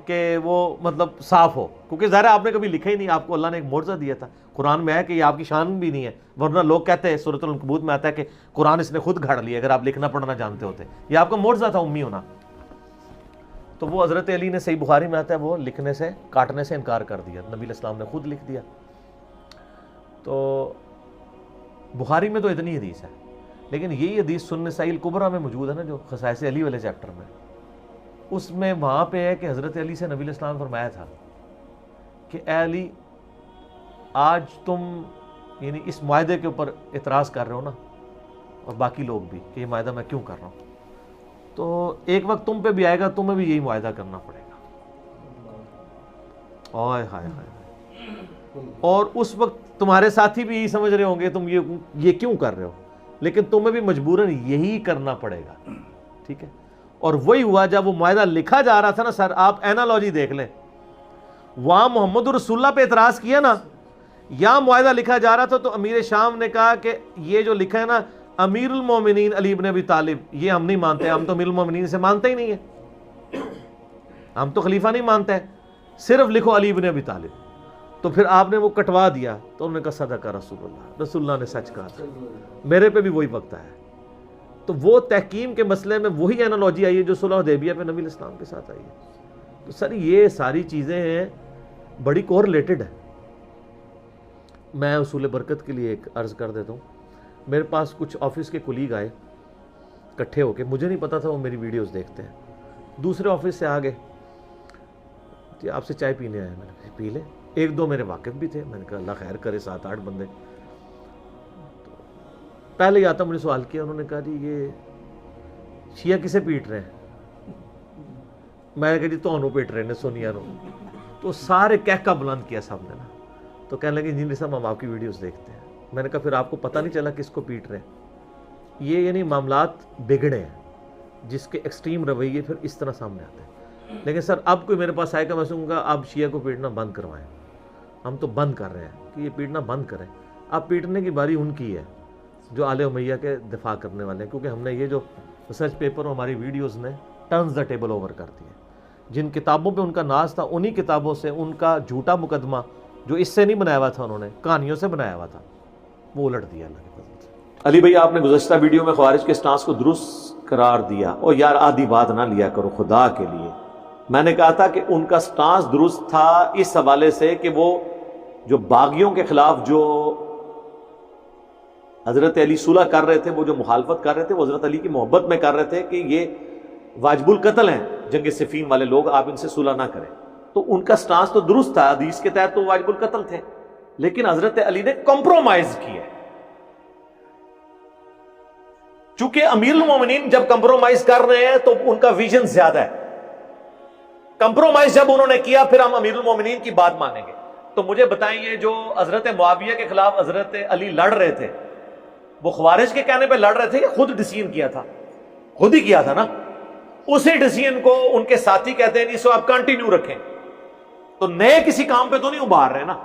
کہ وہ مطلب صاف ہو، کیونکہ ظاہر آپ نے کبھی لکھا ہی نہیں، آپ کو اللہ نے ایک معجزہ دیا تھا۔ قرآن میں ہے کہ یہ آپ کی شان بھی نہیں ہے، ورنہ لوگ کہتے ہیں سورۃ العنکبوت میں آتا ہے کہ قرآن اس نے خود گھڑ لیا اگر آپ لکھنا پڑھنا جانتے ہوتے۔ یہ آپ کا معجزہ تھا امی ہونا۔ تو وہ حضرت علی نے، صحیح بخاری میں آتا ہے، وہ لکھنے سے کاٹنے سے انکار کر دیا، نبی علیہ السلام نے خود لکھ دیا۔ تو بخاری میں تو اتنی حدیث ہے، لیکن یہی حدیث سنن نسائی الکبریٰ میں موجود ہے نا، جو خصائص علی والے چیپٹر میں، اس میں وہاں پہ ہے کہ حضرت علی سے نبی علیہ السلام نے فرمایا تھا کہ اے علی، آج تم یعنی اس معاہدے کے اوپر اعتراض کر رہے ہو نا، اور باقی لوگ بھی، کہ یہ معاہدہ میں کیوں کر رہا ہوں، تو ایک وقت تم پہ بھی آئے گا، تمہیں بھی یہی معاہدہ کرنا پڑے گا۔ اوئے ہائے ہائے۔ اور اس وقت تمہارے ساتھی بھی یہی سمجھ رہے ہوں گے تم یہ کیوں کر رہے ہو، لیکن تمہیں بھی مجبوراً یہی کرنا پڑے گا، ٹھیک ہے۔ اور وہی ہوا جب وہ معاہدہ لکھا جا رہا تھا نا سر، آپ اینالوجی دیکھ لیں، وہاں محمد رسول اللہ پہ اعتراض کیا نا، یہاں معاہدہ لکھا جا رہا تھا تو امیر شام نے کہا کہ یہ جو لکھا ہے نا امیر المومنین علی بن ابی طالب، یہ ہم نہیں مانتے، ہم تو امیر المومنین سے مانتے ہی نہیں ہیں، ہم تو خلیفہ نہیں مانتے ہیں، صرف لکھو علی بن ابی طالب۔ تو پھر آپ نے وہ کٹوا دیا، تو انہوں نے کہا صدق رسول اللہ، رسول اللہ نے سچ کہا تھا، میرے پہ بھی وہی وقت آیا۔ تو وہ تحکیم کے مسئلے میں وہی اینالوجی آئی ہے جو صلح حدیبیہ پہ نبی علیہ السلام کے ساتھ آئی ہے۔ تو سر یہ ساری چیزیں ہیں بڑی کوریلیٹڈ ہے. میں اصول برکت کے لیے ایک عرض کر دیتا ہوں. میرے پاس کچھ آفس کے کولیگ آئے اکٹھے ہو کے, مجھے نہیں پتا تھا وہ میری ویڈیوز دیکھتے ہیں. دوسرے آفس سے آ گئے, جی آپ سے چائے پینے آئے. میں نے کہا پی لے. ایک دو میرے واقف بھی تھے. میں نے کہا اللہ خیر کرے, 7-8 بندے. پہلے ہی آتا مجھے سوال کیا, انہوں نے کہا جی یہ شیعہ کسے پیٹ رہے ہیں؟ میں نے کہا جی تو پیٹ رہے ہیں سونیا نو. تو سارے کہہ کا بلند کیا سب نے نا. تو کہنے لگے انجینئر صاحب ہم آپ کی ویڈیوز دیکھتے ہیں. میں نے کہا پھر آپ کو پتہ نہیں چلا کس کو پیٹ رہے ہیں؟ یہ یعنی معاملات بگڑے ہیں جس کے ایکسٹریم رویے پھر اس طرح سامنے آتے ہیں. لیکن سر اب کوئی میرے پاس آئے گا, میں سنوں گا آپ شیعہ کو پیٹنا بند کروائیں. ہم تو بند کر رہے ہیں کہ یہ پیٹنا بند کریں. اب پیٹنے کی باری ان کی ہے جو آل امیہ کے دفاع کرنے والے ہیں, کیونکہ ہم نے یہ جو ریسرچ پیپر اور ہماری ویڈیوز نے ٹرنز دا ٹیبل اوور کر دی ہے. جن کتابوں پہ ان کا ناز تھا انہی کتابوں سے ان کا جھوٹا مقدمہ جو اس سے نہیں بنایا ہوا تھا, انہوں نے کہانیوں سے بنایا ہوا تھا, وہ الٹ دیا اللہ کے فضل سے. علی بھائی آپ نے گزشتہ ویڈیو میں خوارج کے سٹانس کو درست قرار دیا, اور یار آدھی بات نہ لیا کرو خدا کے لیے. میں نے کہا تھا کہ ان کا سٹانس درست تھا اس حوالے سے کہ وہ جو باغیوں کے خلاف جو حضرت علی صلح کر رہے تھے, وہ جو مخالفت کر رہے تھے وہ حضرت علی کی محبت میں کر رہے تھے کہ یہ واجب القتل ہیں جنگ صفین والے لوگ, آپ ان سے صلح نہ کریں. تو ان کا سٹانس تو درست تھا, حدیث کے تحت تو واجب القتل تھے, لیکن حضرت علی نے کمپرومائز کیا. چونکہ امیر المومنین جب کمپرومائز کر رہے ہیں تو ان کا ویژن زیادہ ہے. کمپرومائز جب انہوں نے کیا پھر ہم امیر المومنین کی بات مانیں گے. تو مجھے بتائیں یہ جو حضرت معاویہ کے خلاف حضرت علی لڑ رہے تھے, وہ خوارج کے کہنے پہ لڑ رہے تھے یا خود ڈیسیژن کیا تھا؟ خود ہی کیا تھا نا. اسی ڈیسیژن کو ان کے ساتھی کہتے ہیں اس کو آپ کنٹینیو رکھیں. تو نئے کسی کام پہ تو نہیں ابھار رہے نا,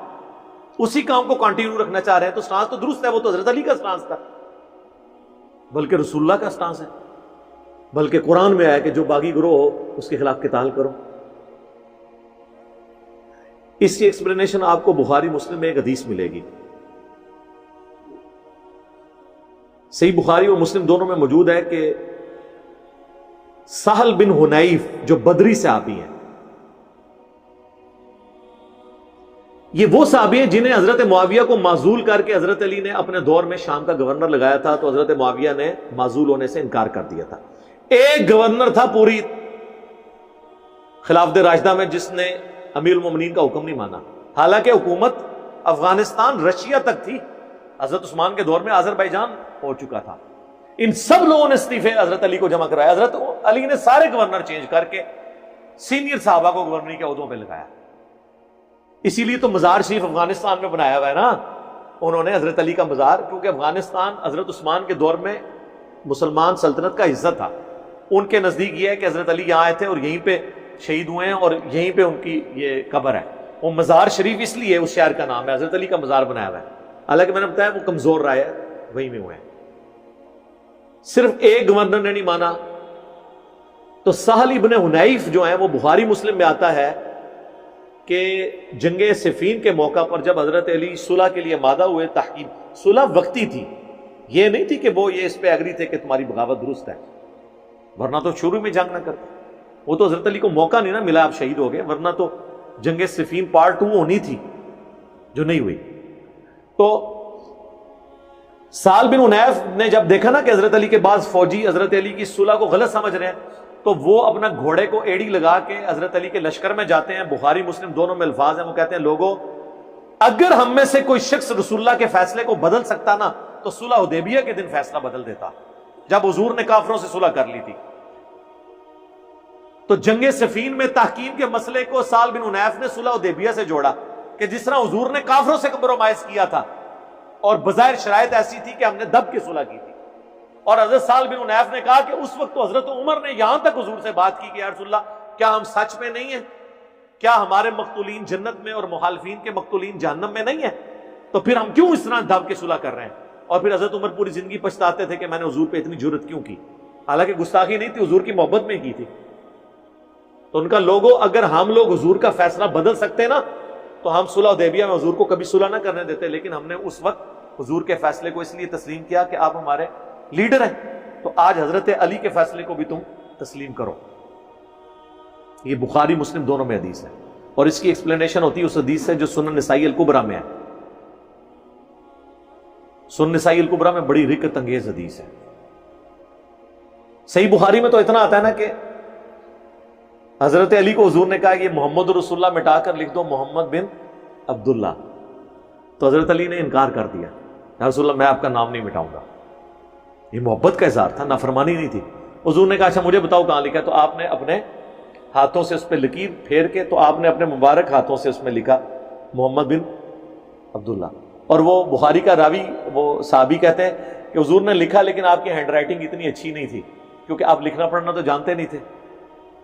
اسی کام کو کنٹینیو رکھنا چاہ رہے ہیں. تو سٹانس تو درست ہے, وہ تو حضرت علی کا سٹانس تھا, بلکہ رسول اللہ کا سٹانس ہے. بلکہ قرآن میں آیا کہ جو باغی گروہ ہو اس کے خلاف قتال کرو. اس کی ایکسپلینیشن آپ کو بخاری مسلم میں ایک حدیث ملے گی, صحیح بخاری اور مسلم دونوں میں موجود ہے کہ سہل بن حنیف جو بدری صحابی ہیں, یہ وہ صحابی ہیں جنہیں حضرت معاویہ کو معزول کر کے حضرت علی نے اپنے دور میں شام کا گورنر لگایا تھا. تو حضرت معاویہ نے معزول ہونے سے انکار کر دیا تھا. ایک گورنر تھا پوری خلافت راشدہ میں جس نے امیر المومنین کا حکم نہیں مانا, حالانکہ حکومت افغانستان رشیا تک تھی. حضرت عثمان کے دور میں آذربائیجان ہو چکا تھا. ان سب لوگوں نے استعفے حضرت علی کو جمع کرایا. حضرت علی نے سارے گورنر چینج کر کے سینئر صحابہ کو گورنری کے عہدوں پہ لگایا. اسی لیے تو مزار شریف افغانستان میں بنایا ہوا ہے نا انہوں نے, حضرت علی کا مزار, کیونکہ افغانستان حضرت عثمان کے دور میں مسلمان سلطنت کا حصہ تھا. ان کے نزدیک یہ ہے کہ حضرت علی یہاں آئے تھے اور یہیں پہ شہید ہوئے ہیں اور یہیں پہ ان کی یہ قبر ہے. وہ مزار شریف اس لیے اس شہر کا نام ہے, حضرت علی کا مزار بنایا ہوا ہے. حالانکہ میں نے بتایا وہ کمزور رائے ہے, وہیں میں ہوئے ہیں. صرف ایک گورنر نے نہیں مانا. تو سہل ابن حنیف جو ہیں وہ بخاری مسلم میں آتا ہے کہ جنگ صفین کے موقع پر جب حضرت علی صلح کے لیے مادہ ہوئے, تحقیق صلح وقتی تھی, یہ نہیں تھی کہ وہ یہ اس پہ اگری تھے کہ تمہاری بغاوت درست ہے, ورنہ تو شروع میں جنگ نہ کرتے. وہ تو حضرت علی کو موقع نہیں نا ملا, آپ شہید ہو گئے, ورنہ تو جنگ صفین پارٹ 2 ہونی تھی جو نہیں ہوئی. تو سال بن حنیف نے جب دیکھا نا کہ حضرت علی کے بعض فوجی حضرت علی کی صلح کو غلط سمجھ رہے ہیں, تو وہ اپنا گھوڑے کو ایڑی لگا کے حضرت علی کے لشکر میں جاتے ہیں. بخاری مسلم دونوں میں الفاظ ہیں, وہ کہتے ہیں لوگوں اگر ہم میں سے کوئی شخص رسول اللہ کے فیصلے کو بدل سکتا نا تو صلح حدیبیہ کے دن فیصلہ بدل دیتا, جب حضور نے کافروں سے صلح کر لی تھی. تو جنگ صفین میں تحکیم کے مسئلے کو سال بن حنیف نے صلح حدیبیہ سے جوڑا کہ جس طرح حضور نے کافروں سے کمپرومائز کیا تھا اور بظاہر شرائط ایسی تھی کہ ہم نے دب کے صلح کی تھی. اور حضرت سال بن حنیف نے کہا کہ اس وقت تو حضرت عمر نے یہاں تک حضور سے بات کی کہ یا رسول اللہ کیا ہم سچ میں نہیں ہیں, کیا ہمارے مقتولین جنت میں اور مخالفین کے مقتولین جہنم میں نہیں ہیں, تو پھر ہم کیوں اس طرح دب کے صلح کر رہے ہیں. اور پھر حضرت عمر پوری زندگی پچھتاتے تھے کہ میں نے حضور پہ اتنی جرت کیوں کی, حالانکہ گستاخی نہیں تھی, حضور کی محبت میں کی تھی. تو ان کا لوگوں اگر ہم لوگ حضور کا فیصلہ بدل سکتے نا تو ہم صلح حدیبیہ میں حضور کو کبھی صلح نہ کرنے دیتے, لیکن ہم نے اس وقت حضور کے فیصلے کو اس لیے تسلیم کیا کہ آپ ہمارے لیڈر ہیں. تو آج حضرت علی کے فیصلے کو بھی تم تسلیم کرو. یہ بخاری مسلم دونوں میں حدیث ہے. اور اس کی ایکسپلینیشن ہوتی ہے اس حدیث سے جو سنن نسائی الکبریٰ میں ہے. سنن نسائی الکبریٰ میں بڑی رکت انگیز حدیث ہے. صحیح بخاری میں تو اتنا آتا ہے نا کہ حضرت علی کو حضور نے کہا کہ یہ محمد رسول اللہ مٹا کر لکھ دو محمد بن عبداللہ. تو حضرت علی نے انکار کر دیا, یا رسول اللہ میں آپ کا نام نہیں مٹاؤں گا. یہ محبت کا اظہار تھا, نافرمانی نہیں تھی. حضور نے کہا اچھا مجھے بتاؤ کہاں لکھا ہے. تو آپ نے اپنے ہاتھوں سے اس پہ لکیر پھیر کے تو آپ نے اپنے مبارک ہاتھوں سے اس میں لکھا محمد بن عبداللہ. اور وہ بخاری کا راوی وہ صحابی کہتے ہیں کہ حضور نے لکھا لیکن آپ کی ہینڈ رائٹنگ اتنی اچھی نہیں تھی, کیونکہ آپ لکھنا پڑھنا تو جانتے نہیں تھے.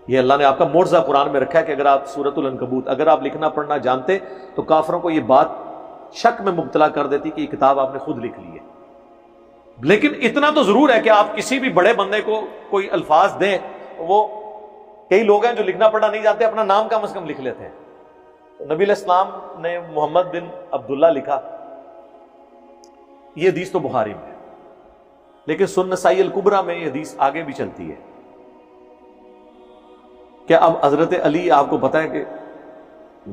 یہ اللہ نے آپ کا معجزہ قرآن میں رکھا ہے کہ اگر آپ سورۃ العنکبوت اگر آپ لکھنا پڑھنا جانتے تو کافروں کو یہ بات شک میں مبتلا کر دیتی کہ یہ کتاب آپ نے خود لکھ لی ہے. لیکن اتنا تو ضرور ہے کہ آپ کسی بھی بڑے بندے کو کوئی الفاظ دیں, وہ کئی لوگ ہیں جو لکھنا پڑھنا نہیں جانتے, اپنا نام کم از کم لکھ لیتے ہیں. نبی علیہ السلام نے محمد بن عبداللہ لکھا, یہ حدیث تو بخاری میں ہے, لیکن سنن نسائی الکبریٰ میں یہ حدیث آگے بھی چلتی ہے کہ اب حضرت علی آپ کو پتا ہے کہ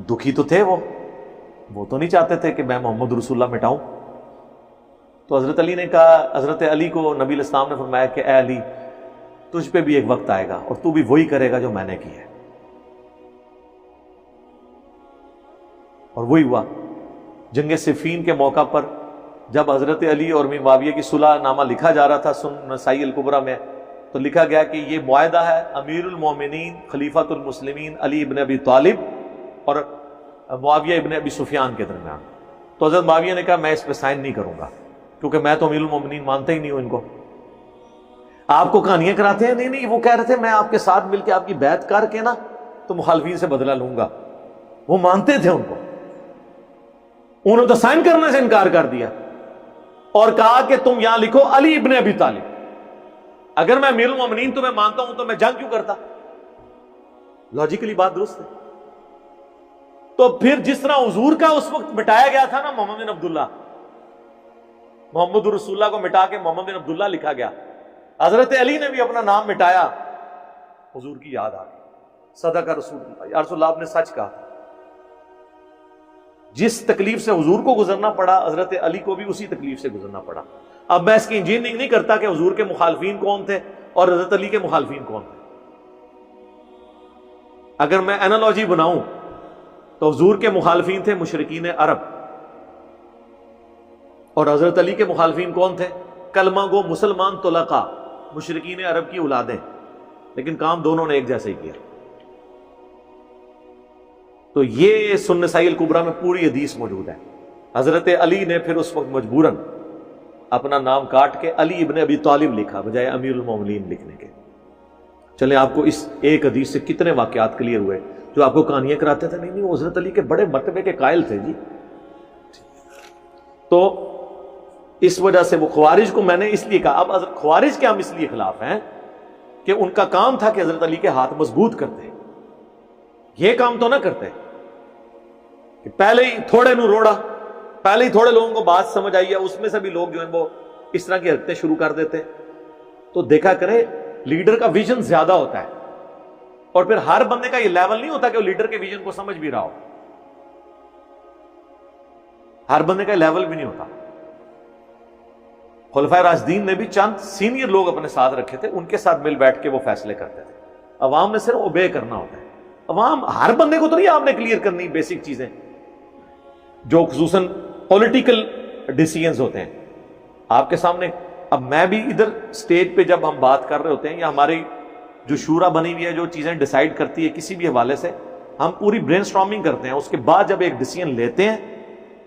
دکھی تو تھے, وہ تو نہیں چاہتے تھے کہ میں محمد رسول اللہ مٹاؤں. تو حضرت علی نے کہا, حضرت علی کو نبی علیہ السلام نے فرمایا کہ اے علی تجھ پہ بھی ایک وقت آئے گا اور تو بھی وہی کرے گا جو میں نے کی ہے. اور وہی ہوا. جنگ صفین کے موقع پر جب حضرت علی اور معاویہ کی صلح نامہ لکھا جا رہا تھا سنن نسائی الکبریٰ میں, تو لکھا گیا کہ یہ معاہدہ ہے امیر المومنین خلیفۃ المسلمین علی ابن ابی طالب اور معاویہ ابن ابی سفیان کے درمیان. تو حضرت معاویہ نے کہا میں اس پہ سائن نہیں کروں گا, کیونکہ میں تو امیر المومنین مانتا ہی نہیں ہوں ان کو. آپ کو کہانیاں کراتے ہیں, نہیں وہ کہہ رہے تھے میں آپ کے ساتھ مل کے آپ کی بیعت کر کے نا تو مخالفین سے بدلہ لوں گا. وہ مانتے تھے ان کو, انہوں نے تو سائن کرنے سے انکار کر دیا اور کہا کہ تم یہاں لکھو علی ابن ابی طالب. اگر میں امیر المومنین تمہیں مانتا ہوں تو میں جنگ کیوں کرتا؟ لاجیکلی بات درست ہے. تو پھر جس طرح حضور کا اس وقت مٹایا گیا تھا نا محمد بن عبداللہ, محمد رسول اللہ کو مٹا کے محمد بن عبداللہ لکھا گیا, حضرت علی نے بھی اپنا نام مٹایا. حضور کی یاد آ گئی, صدق رسول اللہ, یا رسول اللہ آپ نے سچ کہا. جس تکلیف سے حضور کو گزرنا پڑا حضرت علی کو بھی اسی تکلیف سے گزرنا پڑا. اب میں اس کی انجینئرنگ نہیں کرتا کہ حضور کے مخالفین کون تھے اور حضرت علی کے مخالفین کون تھے. اگر میں اینالوجی بناؤں تو حضور کے مخالفین تھے مشرکین عرب, اور حضرت علی کے مخالفین کون تھے؟ کلمہ گو مسلمان طلقاء, مشرکین عرب کی اولادیں, لیکن کام دونوں نے ایک جیسا ہی کیا. تو یہ سنن نسائی الکبریٰ میں پوری حدیث موجود ہے. حضرت علی نے پھر اس وقت مجبوراً اپنا نام کاٹ کے علی ابن ابی طالب لکھا بجائے امیر المومنین لکھنے کے. چلیں آپ کو اس ایک حدیث سے کتنے واقعات کلیئر ہوئے. جو آپ کو کہانیاں کراتے تھے, نہیں وہ حضرت علی کے بڑے مرتبے کے قائل تھے جی. تو اس وجہ سے وہ خوارج کو میں نے اس لیے کہا, اب خوارج کے ہم اس لیے خلاف ہیں کہ ان کا کام تھا کہ حضرت علی کے ہاتھ مضبوط کرتے, یہ کام تو نہ کرتے کہ پہلے ہی تھوڑے نو روڑا, پہلے ہی تھوڑے لوگوں کو بات سمجھ آئی ہے, اس میں سے بھی لوگ جو ہیں وہ اس طرح کی حرکتیں شروع کر دیتے. تو دیکھا کرے لیڈر کا ویژن زیادہ ہوتا ہے, اور پھر ہر بندے کا یہ لیول نہیں ہوتا کہ وہ لیڈر کے ویژن کو سمجھ بھی رہا ہو. ہر بندے کا لیول بھی نہیں ہوتا. خلفائے راشدین نے بھی چند سینئر لوگ اپنے ساتھ رکھے تھے, ان کے ساتھ مل بیٹھ کے وہ فیصلے کرتے تھے. عوام نے صرف اوبے کرنا ہوتا ہے. عوام ہر بندے کو تو نہیں آپ نے کلیئر کرنی بیسک چیزیں جو خصوصاً پولیٹیکل ڈیسیژنز ہوتے ہیں آپ کے سامنے. اب میں بھی ادھر سٹیج پہ جب ہم بات کر رہے ہوتے ہیں, یا ہماری جو شورا بنی ہوئی ہے جو چیزیں ڈیسائیڈ کرتی ہے کسی بھی حوالے سے, ہم پوری برین سٹارمنگ کرتے ہیں. اس کے بعد جب ایک ڈیسیژن لیتے ہیں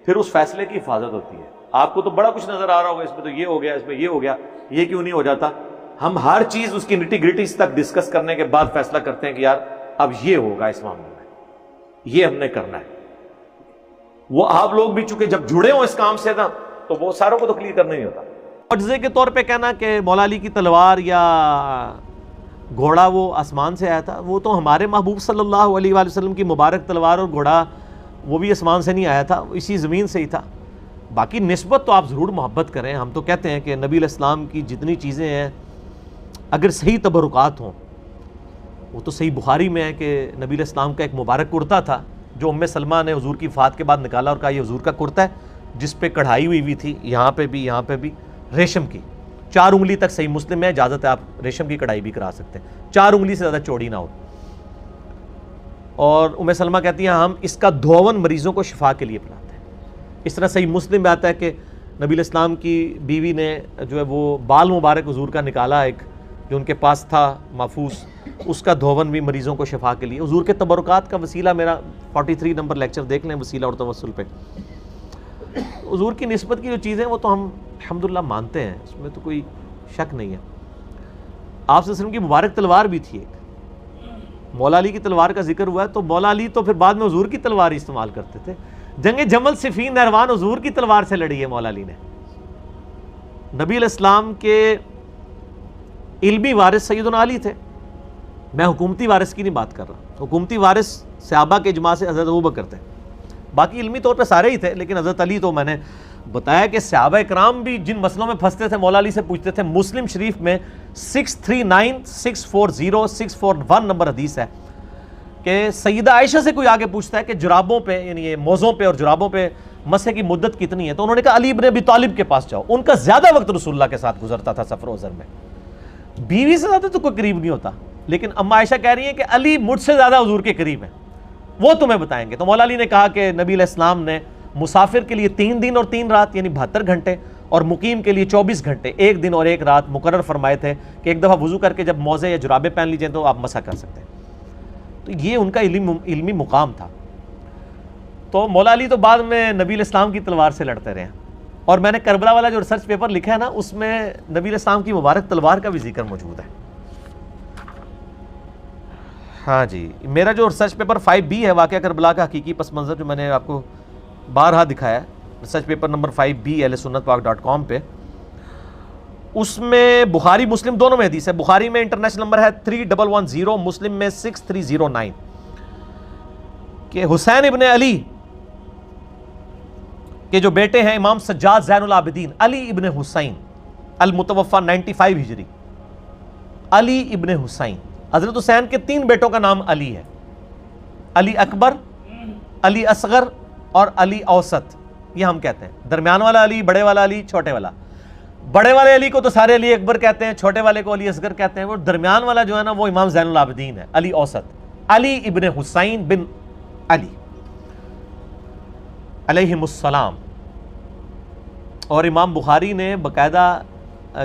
پھر اس فیصلے کی حفاظت ہوتی ہے. آپ کو تو بڑا کچھ نظر آ رہا ہوگا, اس میں تو یہ ہو گیا, اس میں یہ ہو گیا, یہ کیوں نہیں ہو جاتا. ہم ہر چیز اس کی نٹی گریٹیز تک ڈسکس کرنے کے بعد فیصلہ کرتے ہیں کہ یار اب یہ ہوگا اس معاملے میں, یہ ہم نے کرنا ہے. وہ آپ لوگ بھی چونکہ جب جڑے ہوں اس کام سے نا تو وہ ساروں کو تو کلیئر کرنا نہیں ہوتا. معجزے کے طور پہ کہنا کہ مولا علی کی تلوار یا گھوڑا وہ آسمان سے آیا تھا, وہ تو ہمارے محبوب صلی اللہ علیہ وآلہ وسلم کی مبارک تلوار اور گھوڑا وہ بھی آسمان سے نہیں آیا تھا, اسی زمین سے ہی تھا. باقی نسبت تو آپ ضرور محبت کریں. ہم تو کہتے ہیں کہ نبی علیہ السلام کی جتنی چیزیں ہیں اگر صحیح تبرکات ہوں, وہ تو صحیح بخاری میں ہے کہ نبی علیہ السلام کا ایک مبارک کرتا تھا جو ام سلمہ نے حضور کی وفات کے بعد نکالا اور کہا یہ حضور کا کرتا ہے جس پہ کڑھائی ہوئی تھی، یہاں پہ بھی ریشم کی، 4 انگلی تک صحیح مسلم ہے، اجازت ہے آپ ریشم کی کڑھائی بھی کرا سکتے ہیں، 4 انگلی سے زیادہ چوڑی نہ ہو. اور ام سلمہ کہتی ہیں ہم اس کا دھون مریضوں کو شفا کے لیے پلاتے ہیں. اس طرح صحیح مسلم میں آتا ہے کہ نبی علیہ السلام کی بیوی نے جو ہے وہ بال مبارک حضور کا نکالا، ایک جو ان کے پاس تھا محفوظ، اس کا دھون بھی مریضوں کو شفا کے لیے. حضور کے تبرکات کا وسیلہ میرا 43 نمبر لیکچر دیکھ لیں وسیلہ اور توسل پہ. حضور کی نسبت کی جو چیزیں وہ تو ہم الحمدللہ مانتے ہیں، اس میں تو کوئی شک نہیں ہے. آپ صلی اللہ علیہ وسلم کی مبارک تلوار بھی تھی ایک، مولا علی کی تلوار کا ذکر ہوا ہے تو مولا علی تو پھر بعد میں حضور کی تلوار استعمال کرتے تھے. جنگ جمل صفین نہروان حضور کی تلوار سے لڑی ہے مولا علی نے. نبی علیہ السلام کے علمی وارث سیدنا علی تھے. میں حکومتی وارث کی نہیں بات کر رہا، حکومتی وارث صحابہ کے اجماع سے حضرت ابوبکر تھے، باقی علمی طور پہ سارے ہی تھے، لیکن حضرت علی تو میں نے بتایا کہ صحابہ اکرام بھی جن مسئلوں میں پھنستے تھے مولا علی سے پوچھتے تھے. مسلم شریف میں 639 640 641 نمبر حدیث ہے کہ سیدہ عائشہ سے کوئی آگے پوچھتا ہے کہ جرابوں پہ یعنی یہ موزوں پہ اور جرابوں پہ مسح کی مدت کتنی ہے، تو انہوں نے کہا علی ابن ابی طالب کے پاس جاؤ، ان کا زیادہ وقت رسول اللہ کے ساتھ گزرتا تھا سفر و حضر میں. بیوی سے زیادہ تو کوئی قریب نہیں ہوتا، لیکن اما عائشہ کہہ رہی ہیں کہ علی مجھ سے زیادہ حضور کے قریب ہیں، وہ تمہیں بتائیں گے. تو مولا علی نے کہا کہ نبی علیہ السلام نے مسافر کے لیے 3 دن اور 3 رات یعنی 72 گھنٹے اور مقیم کے لیے 24 گھنٹے 1 دن اور 1 رات مقرر فرمائے تھے کہ ایک دفعہ وضو کر کے جب موزے یا جرابے پہن لیجئے تو آپ مسح کر سکتے ہیں. تو یہ ان کا علمی مقام تھا. تو مولا علی تو بعد میں نبی علیہ السلام کی تلوار سے لڑتے رہے ہیں. اور میں نے کربلا والا جو ریسرچ پیپر لکھا ہے نا اس میں نبی علیہ السلام کی مبارک تلوار کا بھی ذکر موجود ہے. ہاں جی، میرا جو ریسرچ پیپر 5B ہے واقعہ کربلا کا حقیقی پس منظر جو میں نے آپ کو بارہا دکھایا ہے، research paper number 5B ahlsunnatpak.com پہ، اس میں بخاری مسلم دونوں میں حدیث ہے. بخاری میں انٹرنیشنل نمبر ہے 3110، مسلم میں 6309 کہ حسین ابن علی کے جو بیٹے ہیں امام سجاد زین العابدین علی ابن حسین المتوفى 95 ہجری، علی ابن حسین، حضرت حسین کے 3 بیٹوں کا نام علی ہے، علی اکبر، علی اصغر اور علی اوسط. یہ ہم کہتے ہیں درمیان والا علی، بڑے والا علی، چھوٹے والا. بڑے والے علی کو تو سارے علی اکبر کہتے ہیں، چھوٹے والے کو علی اصغر کہتے ہیں، وہ درمیان والا جو ہے نا وہ امام زین العابدین ہے، علی اوسط، علی ابن حسین بن علی علیہم السلام. اور امام بخاری نے باقاعدہ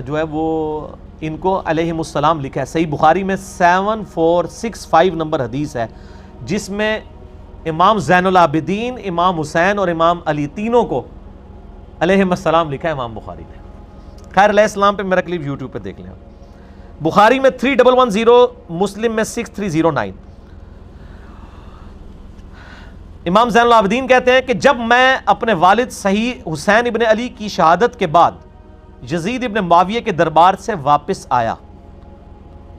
جو ہے وہ ان کو علیہم السلام لکھا ہے. صحیح بخاری میں 7465 نمبر حدیث ہے جس میں امام زین العابدین، امام حسین اور امام علی تینوں کو علیہم السلام لکھا ہے امام بخاری نے. خیر علیہ السلام پہ میرا کلپ یوٹیوب پہ دیکھ لیں. بخاری میں 3110، مسلم میں 6309. امام زین العابدین کہتے ہیں کہ جب میں اپنے والد صحیح حسین ابن علی کی شہادت کے بعد یزید ابن معاویہ کے دربار سے واپس آیا،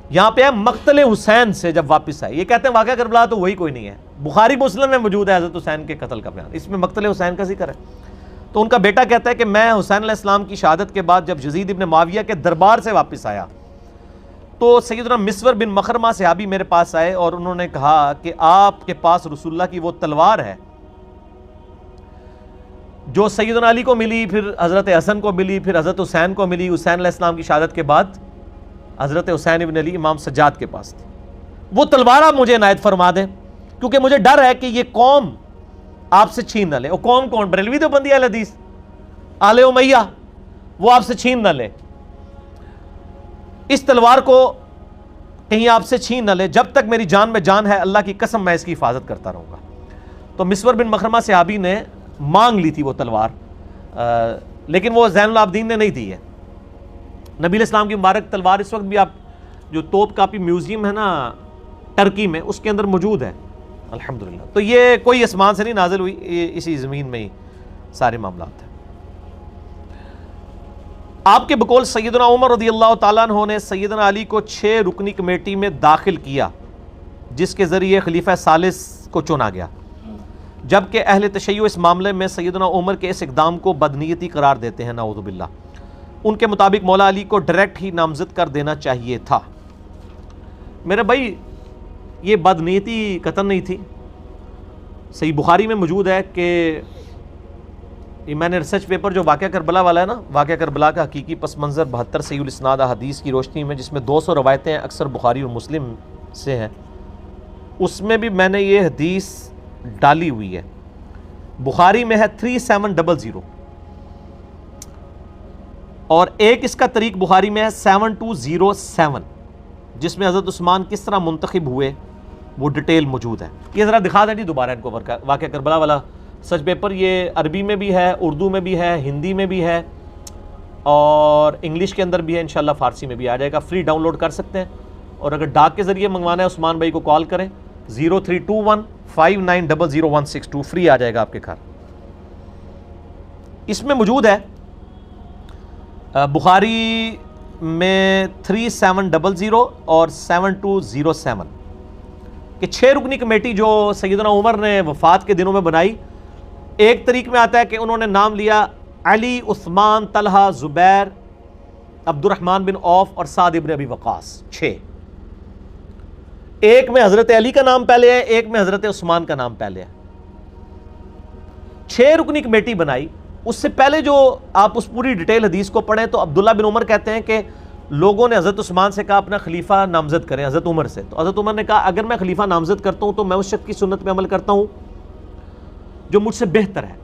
یہاں پہ ہے مقتل حسین سے جب واپس آئے. یہ کہتے ہیں واقعہ کربلا تو وہی کوئی نہیں ہے، بخاری مسلم میں موجود ہے حضرت حسین کے قتل کا بیان، اس میں مقتل حسین کا ذکر ہے. تو ان کا بیٹا کہتا ہے کہ میں حسین علیہ السلام کی شہادت کے بعد جب یزید ابن معاویہ کے دربار سے واپس آیا تو سیدنا مسور بن مخرمہ صحابی میرے پاس آئے اور انہوں نے کہا کہ آپ کے پاس رسول اللہ کی وہ تلوار ہے جو سیدنا علی کو ملی، پھر حضرت حسن کو ملی، پھر حضرت حسین کو ملی. حسین علیہ السلام کی شہادت کے بعد حضرت حسین ابن علی امام سجاد کے پاس تھی. وہ تلوار آپ مجھے عنایت فرما دیں کیونکہ مجھے ڈر ہے کہ یہ قوم آپ سے چھین نہ لے. وہ قوم کون؟ بریلوی دیوبندی اہل حدیث، آل امیہ، وہ آپ سے چھین نہ لے. اس تلوار کو کہیں آپ سے چھین نہ لے، جب تک میری جان میں جان ہے اللہ کی قسم میں اس کی حفاظت کرتا رہوں گا. تو مسور بن مخرمہ صحابی نے مانگ لی تھی وہ تلوار، لیکن وہ زین العابدین نے نہیں دی ہے. نبی علیہ السلام کی مبارک تلوار اس وقت بھی آپ جو توپ کاپی میوزیم ہے نا ٹرکی میں، اس کے اندر موجود ہے الحمدللہ. تو یہ کوئی آسمان سے نہیں نازل ہوئی، یہ اسی زمین میں ہی سارے معاملات ہیں. آپ کے بقول سیدنا عمر رضی اللہ تعالیٰ عنہ نے سیدنا علی کو 6 رکنی کمیٹی میں داخل کیا جس کے ذریعے خلیفہ ثالث کو چنا گیا، جبکہ اہل تشیع اس معاملے میں سیدنا عمر کے اس اقدام کو بدنیتی قرار دیتے ہیں نعوذ باللہ. ان کے مطابق مولا علی کو ڈائریکٹ ہی نامزد کر دینا چاہیے تھا. میرے بھائی یہ بدنیتی قطعاً نہیں تھی، صحیح بخاری میں موجود ہے کہ یہ میں نے ریسرچ پیپر جو واقعہ کربلا والا ہے نا، واقعہ کربلا کا حقیقی پس منظر 72 صحیح الاسناد حدیث کی روشنی میں، جس میں 200 روایتیں ہیں، اکثر بخاری اور مسلم سے ہیں، اس میں بھی میں نے یہ حدیث ڈالی ہوئی ہے۔ بخاری میں ہے 3700 اور ایک اس کا طریق بخاری میں ہے 7207، جس میں حضرت عثمان کس طرح منتخب ہوئے وہ ڈیٹیل موجود ہے۔ یہ ذرا دکھا دیں جی دوبارہ ان کو واقعہ کربلا والا سچ پیپر، یہ عربی میں بھی ہے، اردو میں بھی ہے، ہندی میں بھی ہے اور انگلش کے اندر بھی ہے، انشاءاللہ فارسی میں بھی آ جائے گا، فری ڈاؤن لوڈ کر سکتے ہیں۔ اور اگر ڈاک کے ذریعے منگوانا ہے عثمان بھائی کو کال کریں 032159000162، فری آ جائے گا آپ کے گھر۔ اس میں موجود ہے بخاری میں 3700 اور 7207 کہ 6 رکنی کمیٹی جو سیدنا عمر نے وفات کے دنوں میں بنائی۔ ایک طریق میں آتا ہے کہ انہوں نے نام لیا علی، عثمان، طلحہ، زبیر، عبد الرحمن بن عوف اور سعد ابن ابی وقاص، 6۔ ایک میں حضرت علی کا نام پہلے ہے، ایک میں حضرت عثمان کا نام پہلے ہے۔ 6 رکنی کمیٹی بنائی۔ اس سے پہلے جو آپ اس پوری ڈیٹیل حدیث کو پڑھیں تو عبداللہ بن عمر کہتے ہیں کہ لوگوں نے حضرت عثمان سے کہا اپنا خلیفہ نامزد کریں، حضرت عمر سے، تو حضرت عمر نے کہا اگر میں خلیفہ نامزد کرتا ہوں تو میں اس شخص کی سنت پہ عمل کرتا ہوں جو مجھ سے بہتر ہے،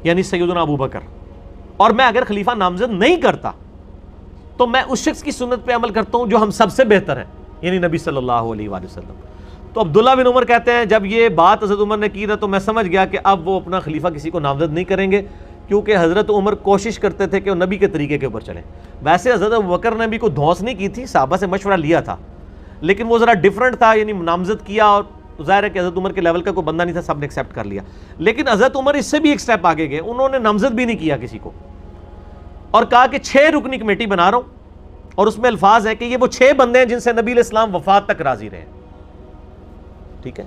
یعنی سیدنا ابو بکر، اور میں اگر خلیفہ نامزد نہیں کرتا تو میں اس شخص کی سنت پہ عمل کرتا ہوں جو ہم سب سے بہتر ہیں، یعنی نبی صلی اللہ علیہ وآلہ وسلم۔ تو عبداللہ بن عمر کہتے ہیں جب یہ بات حضرت عمر نے کی تو میں سمجھ گیا کہ اب وہ اپنا خلیفہ کسی کو نامزد نہیں کریں گے، کیونکہ حضرت عمر کوشش کرتے تھے کہ وہ نبی کے طریقے کے اوپر چلیں۔ ویسے حضرت ابوبکر نے بھی کوئی دھونس نہیں کی تھی، صحابہ سے مشورہ لیا تھا، لیکن وہ ذرا ڈیفرنٹ تھا، یعنی نامزد کیا اور ظاہر ہے کہ حضرت عمر کے لیول کا کوئی بندہ نہیں تھا، سب نے ایکسیپٹ کر لیا۔ لیکن حضرت عمر اس سے بھی ایک سٹیپ آگے گئے، انہوں نے نامزد بھی نہیں کیا کسی کو، اور کہا کہ 6 رکنی کمیٹی بنا رہا ہوں، اور اس میں الفاظ ہے کہ یہ وہ 6 بندے ہیں جن سے نبی علیہ السلام وفات تک راضی رہے۔ ٹھیک ہے،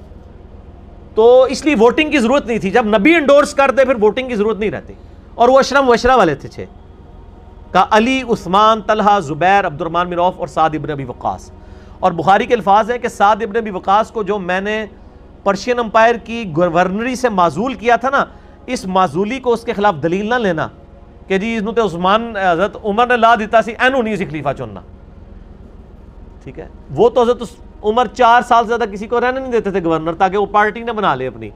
تو اس لیے ووٹنگ کی ضرورت نہیں تھی، جب نبی انڈورس کر دے پھر ووٹنگ کی ضرورت نہیں رہتی، اور وہ اشرم وشرا والے تھے 6 کا، علی، عثمان، طلحہ، زبیر، عبد الرحمن بن عوف اور سعد ابن ابی وقاص۔ اور بخاری کے الفاظ ہیں کہ سعد ابن ابی وقاص کو جو میں نے پرشین امپائر کی گورنری سے معزول کیا تھا نا، اس معزولی کو اس کے خلاف دلیل نہ لینا کہ جی اس تے عثمان حضرت عمر نے لا دیتا سی، اینو نہیں سی خلیفہ چننا۔ ٹھیک ہے، وہ تو حضرت عمر 4 سال سے زیادہ کسی کو رہنے نہیں دیتے تھے گورنر، تاکہ وہ پارٹی نہ بنا لے اپنی۔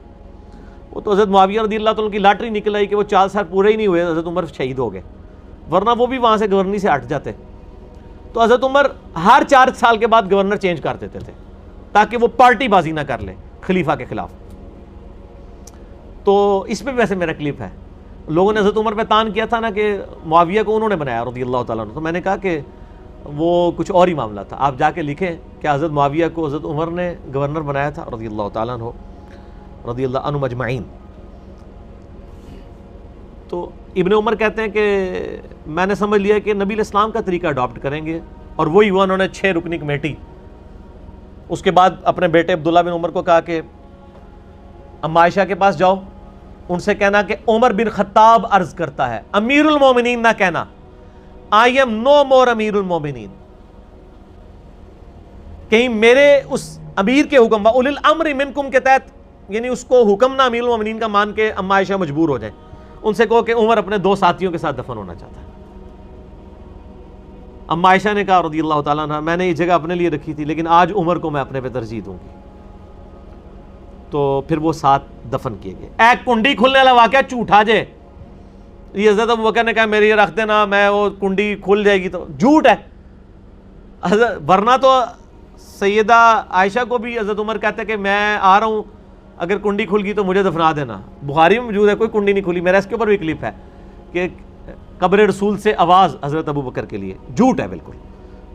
وہ تو حضرت معاویہ رضی اللہ تعالیٰ کی لاٹری نکل آئی کہ وہ 4 سال پورے ہی نہیں ہوئے، حضرت عمر شہید ہو گئے، ورنہ وہ بھی وہاں سے گورنری سے ہٹ جاتے۔ تو حضرت عمر ہر 4 سال کے بعد گورنر چینج کر دیتے تھے تاکہ وہ پارٹی بازی نہ کر لے خلیفہ کے خلاف۔ تو اس میں ویسے میرا کلپ ہے، لوگوں نے حضرت عمر پہ تان کیا تھا نا کہ معاویہ کو انہوں نے بنایا رضی اللہ تعالیٰ عنہ، تو میں نے کہا کہ وہ کچھ اور ہی معاملہ تھا، آپ جا کے لکھیں کہ حضرت معاویہ کو حضرت عمر نے گورنر بنایا تھا رضی اللہ تعالیٰ عنہ، رضی اللہ عنہ مجمعین۔ تو ابن عمر کہتے ہیں کہ میں نے سمجھ لیا کہ نبی علیہ السلام کا طریقہ اڈاپٹ کریں گے، اور وہی ہوا، انہوں نے 6 رکنی کمیٹی۔ اس کے بعد اپنے بیٹے عبداللہ بن عمر کو کہا کہ اما عائشہ کے پاس جاؤ، ان سے کہنا کہ عمر بن خطاب عرض کرتا ہے، امیر المومنین نہ کہنا، آئی ایم نو مور امیر المومنین، کہیں میرے اس امیر کے حکم اولي الامر منکم کے تحت، یعنی اس کو حکم نہ امیر المومنین کا مان کے اما عائشہ مجبور ہو جائیں۔ ان سے کہو کہ عمر اپنے 2 ساتھیوں کے ساتھ دفن ہونا چاہتا ہے۔ اما عائشہ نے کہا رضی اللہ تعالیٰ عنہ، میں نے یہ جگہ اپنے لیے رکھی تھی لیکن آج عمر کو میں اپنے پہ ترجیح دوں گی۔ تو پھر وہ 7 دفن کیے گئے۔ ایک کنڈی کھلنے والا واقعہ جھوٹا جے، یہ حضرت ابوبکر نے کہا میری یہ رکھ دینا، میں وہ کنڈی کھل جائے گی، تو جھوٹ ہے۔ ورنہ تو سیدہ عائشہ کو بھی حضرت عمر کہتے کہ میں آ رہا ہوں، اگر کنڈی کھل گئی تو مجھے دفنا دینا۔ بخاری میں موجود ہے، کوئی کنڈی نہیں کھلی، میرا اس کے اوپر بھی کلپ ہے کہ قبر رسول سے آواز حضرت ابوبکر کے لیے، جھوٹ ہے بالکل۔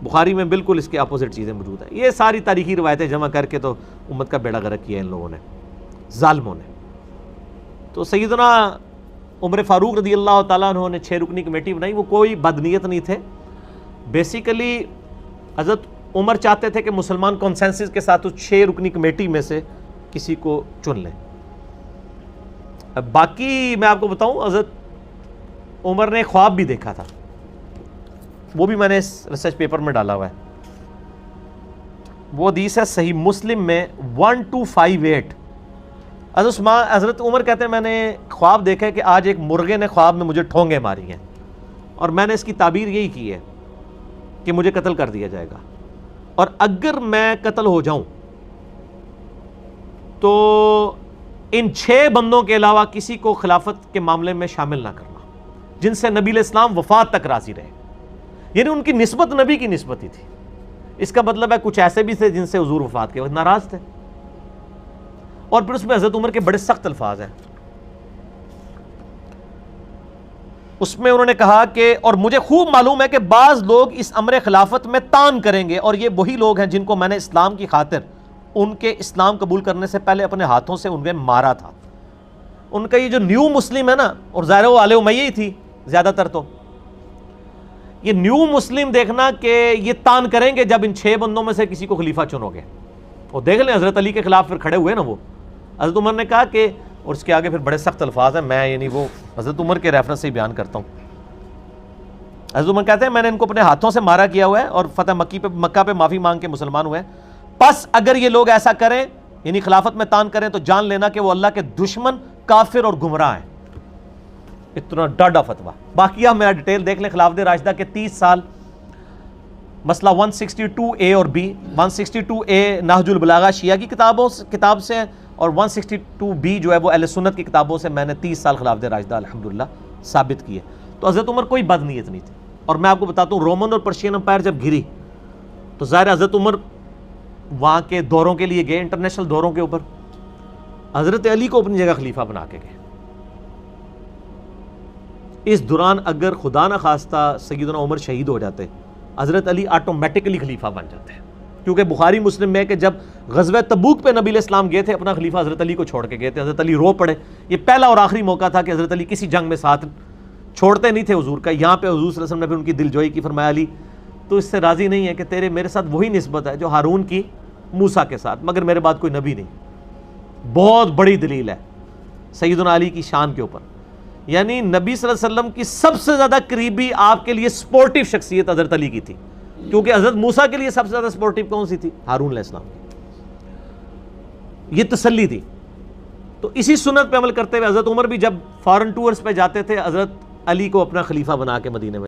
بخاری میں بالکل اس کے اپوزٹ چیزیں موجود ہیں۔ یہ ساری تاریخی روایتیں جمع کر کے تو امت کا بیڑا غرق کیا ان لوگوں نے، ظالموں نے۔ تو سیدنا عمر فاروق رضی اللہ تعالیٰ عنہ نے 6 رکنی کمیٹی بنائی، وہ کوئی بدنیت نہیں تھے، بیسیکلی حضرت عمر چاہتے تھے کہ مسلمان کنسنسس کے ساتھ اس 6 رکنی کمیٹی میں سے کسی کو چن لیں۔ باقی میں آپ کو بتاؤں، حضرت عمر نے خواب بھی دیکھا تھا، وہ بھی میں نے اس ریسرچ پیپر میں ڈالا ہوا ہے۔ وہ حدیث ہے صحیح مسلم میں 1258 حضرت عمر کہتے ہیں میں نے خواب دیکھا کہ آج ایک مرغے نے خواب میں مجھے ٹھونگے ماری ہیں، اور میں نے اس کی تعبیر یہی کی ہے کہ مجھے قتل کر دیا جائے گا، اور اگر میں قتل ہو جاؤں تو ان 6 بندوں کے علاوہ کسی کو خلافت کے معاملے میں شامل نہ کرنا جن سے نبی علیہ السلام وفات تک راضی رہے. یعنی ان کی نسبت نبی کی نسبت ہی تھی. اس کا مطلب ہے کچھ ایسے بھی تھے جن سے حضور وفات کے وقت ناراض تھے. اور پھر اس میں حضرت عمر کے بڑے سخت الفاظ ہیں. اس میں انہوں نے کہا کہ اور مجھے خوب معلوم ہے کہ بعض لوگ اس امر خلافت میں تان کریں گے، اور یہ وہی لوگ ہیں جن کو میں نے اسلام کی خاطر ان کے اسلام قبول کرنے سے پہلے اپنے ہاتھوں سے انہیں مارا تھا. ان کا یہ جو نیو مسلم ہے نا، اور ظاہر وہ آل امیہ ہی تھی زیادہ تر، تو یہ نیو مسلم دیکھنا کہ یہ تان کریں گے جب ان 6 بندوں میں سے کسی کو خلیفہ چنو گے. اور دیکھ لیں حضرت علی کے خلاف پھر کھڑے ہوئے نا وہ. حضرت عمر نے کہا کہ، اور اس کے آگے پھر بڑے سخت الفاظ ہیں، میں یعنی وہ حضرت عمر کے ریفرنس سے ہی بیان کرتا ہوں. حضرت عمر کہتے ہیں میں نے ان کو اپنے ہاتھوں سے مارا کیا ہوا ہے اور فتح مکہ پہ معافی مانگ کے مسلمان ہوئے ہیں. پس اگر یہ لوگ ایسا کریں یعنی خلافت میں تان کریں تو جان لینا کہ وہ اللہ کے دشمن، کافر اور گمراہ ہیں. اتنا ڈاڈا فتویٰ. باقی آپ میرا ڈیٹیل دیکھ لیں. خلافت راشدہ کے 30 سال مسئلہ 162A اور B. 162A نہج البلاغہ شیعہ کی کتاب سے، اور 162B جو ہے وہ اہل سنت کی کتابوں سے میں نے 30 سال خلافت راشدہ الحمدللہ ثابت کی ہے. تو حضرت عمر کوئی بد نیت نہیں تھی. اور میں آپ کو بتاتا ہوں رومن اور پرشین امپائر جب گری تو ظاہر حضرت عمر وہاں کے دوروں کے لیے گئے، انٹرنیشنل دوروں کے اوپر. حضرت علی کو اپنی جگہ خلیفہ بنا کے گئے. اس دوران اگر خدا نہ خواستہ سیدنا عمر شہید ہو جاتے، حضرت علی آٹومیٹکلی خلیفہ بن جاتے ہیں. کیونکہ بخاری مسلم میں کہ جب غزوہ تبوک پہ نبی علیہ السلام گئے تھے اپنا خلیفہ حضرت علی کو چھوڑ کے گئے تھے. حضرت علی رو پڑے. یہ پہلا اور آخری موقع تھا کہ حضرت علی کسی جنگ میں ساتھ چھوڑتے نہیں تھے حضور کا. یہاں پہ حضور صلی اللہ علیہ وسلم نے پھر ان کی دل جوئی کی. فرمایا علی تو اس سے راضی نہیں ہے کہ تیرے میرے ساتھ وہی نسبت ہے جو ہارون کی موسیٰ کے ساتھ، مگر میرے بعد کوئی نبی نہیں. بہت بڑی دلیل ہے سیدنا علی کی شان کے اوپر. یعنی نبی صلی اللہ علیہ وسلم کی سب سے زیادہ قریبی آپ کے لیے سپورٹیو شخصیت حضرت علی کی تھی، کیونکہ حضرت موسیٰ کے لیے سب سے زیادہ سپورٹیو کون سی تھی؟ ہارون علیہ السلام. یہ تسلی تھی. تو اسی سنت پہ عمل کرتے ہوئے حضرت عمر بھی جب فارن ٹورز پہ جاتے تھے حضرت علی کو اپنا خلیفہ بنا کے مدینے میں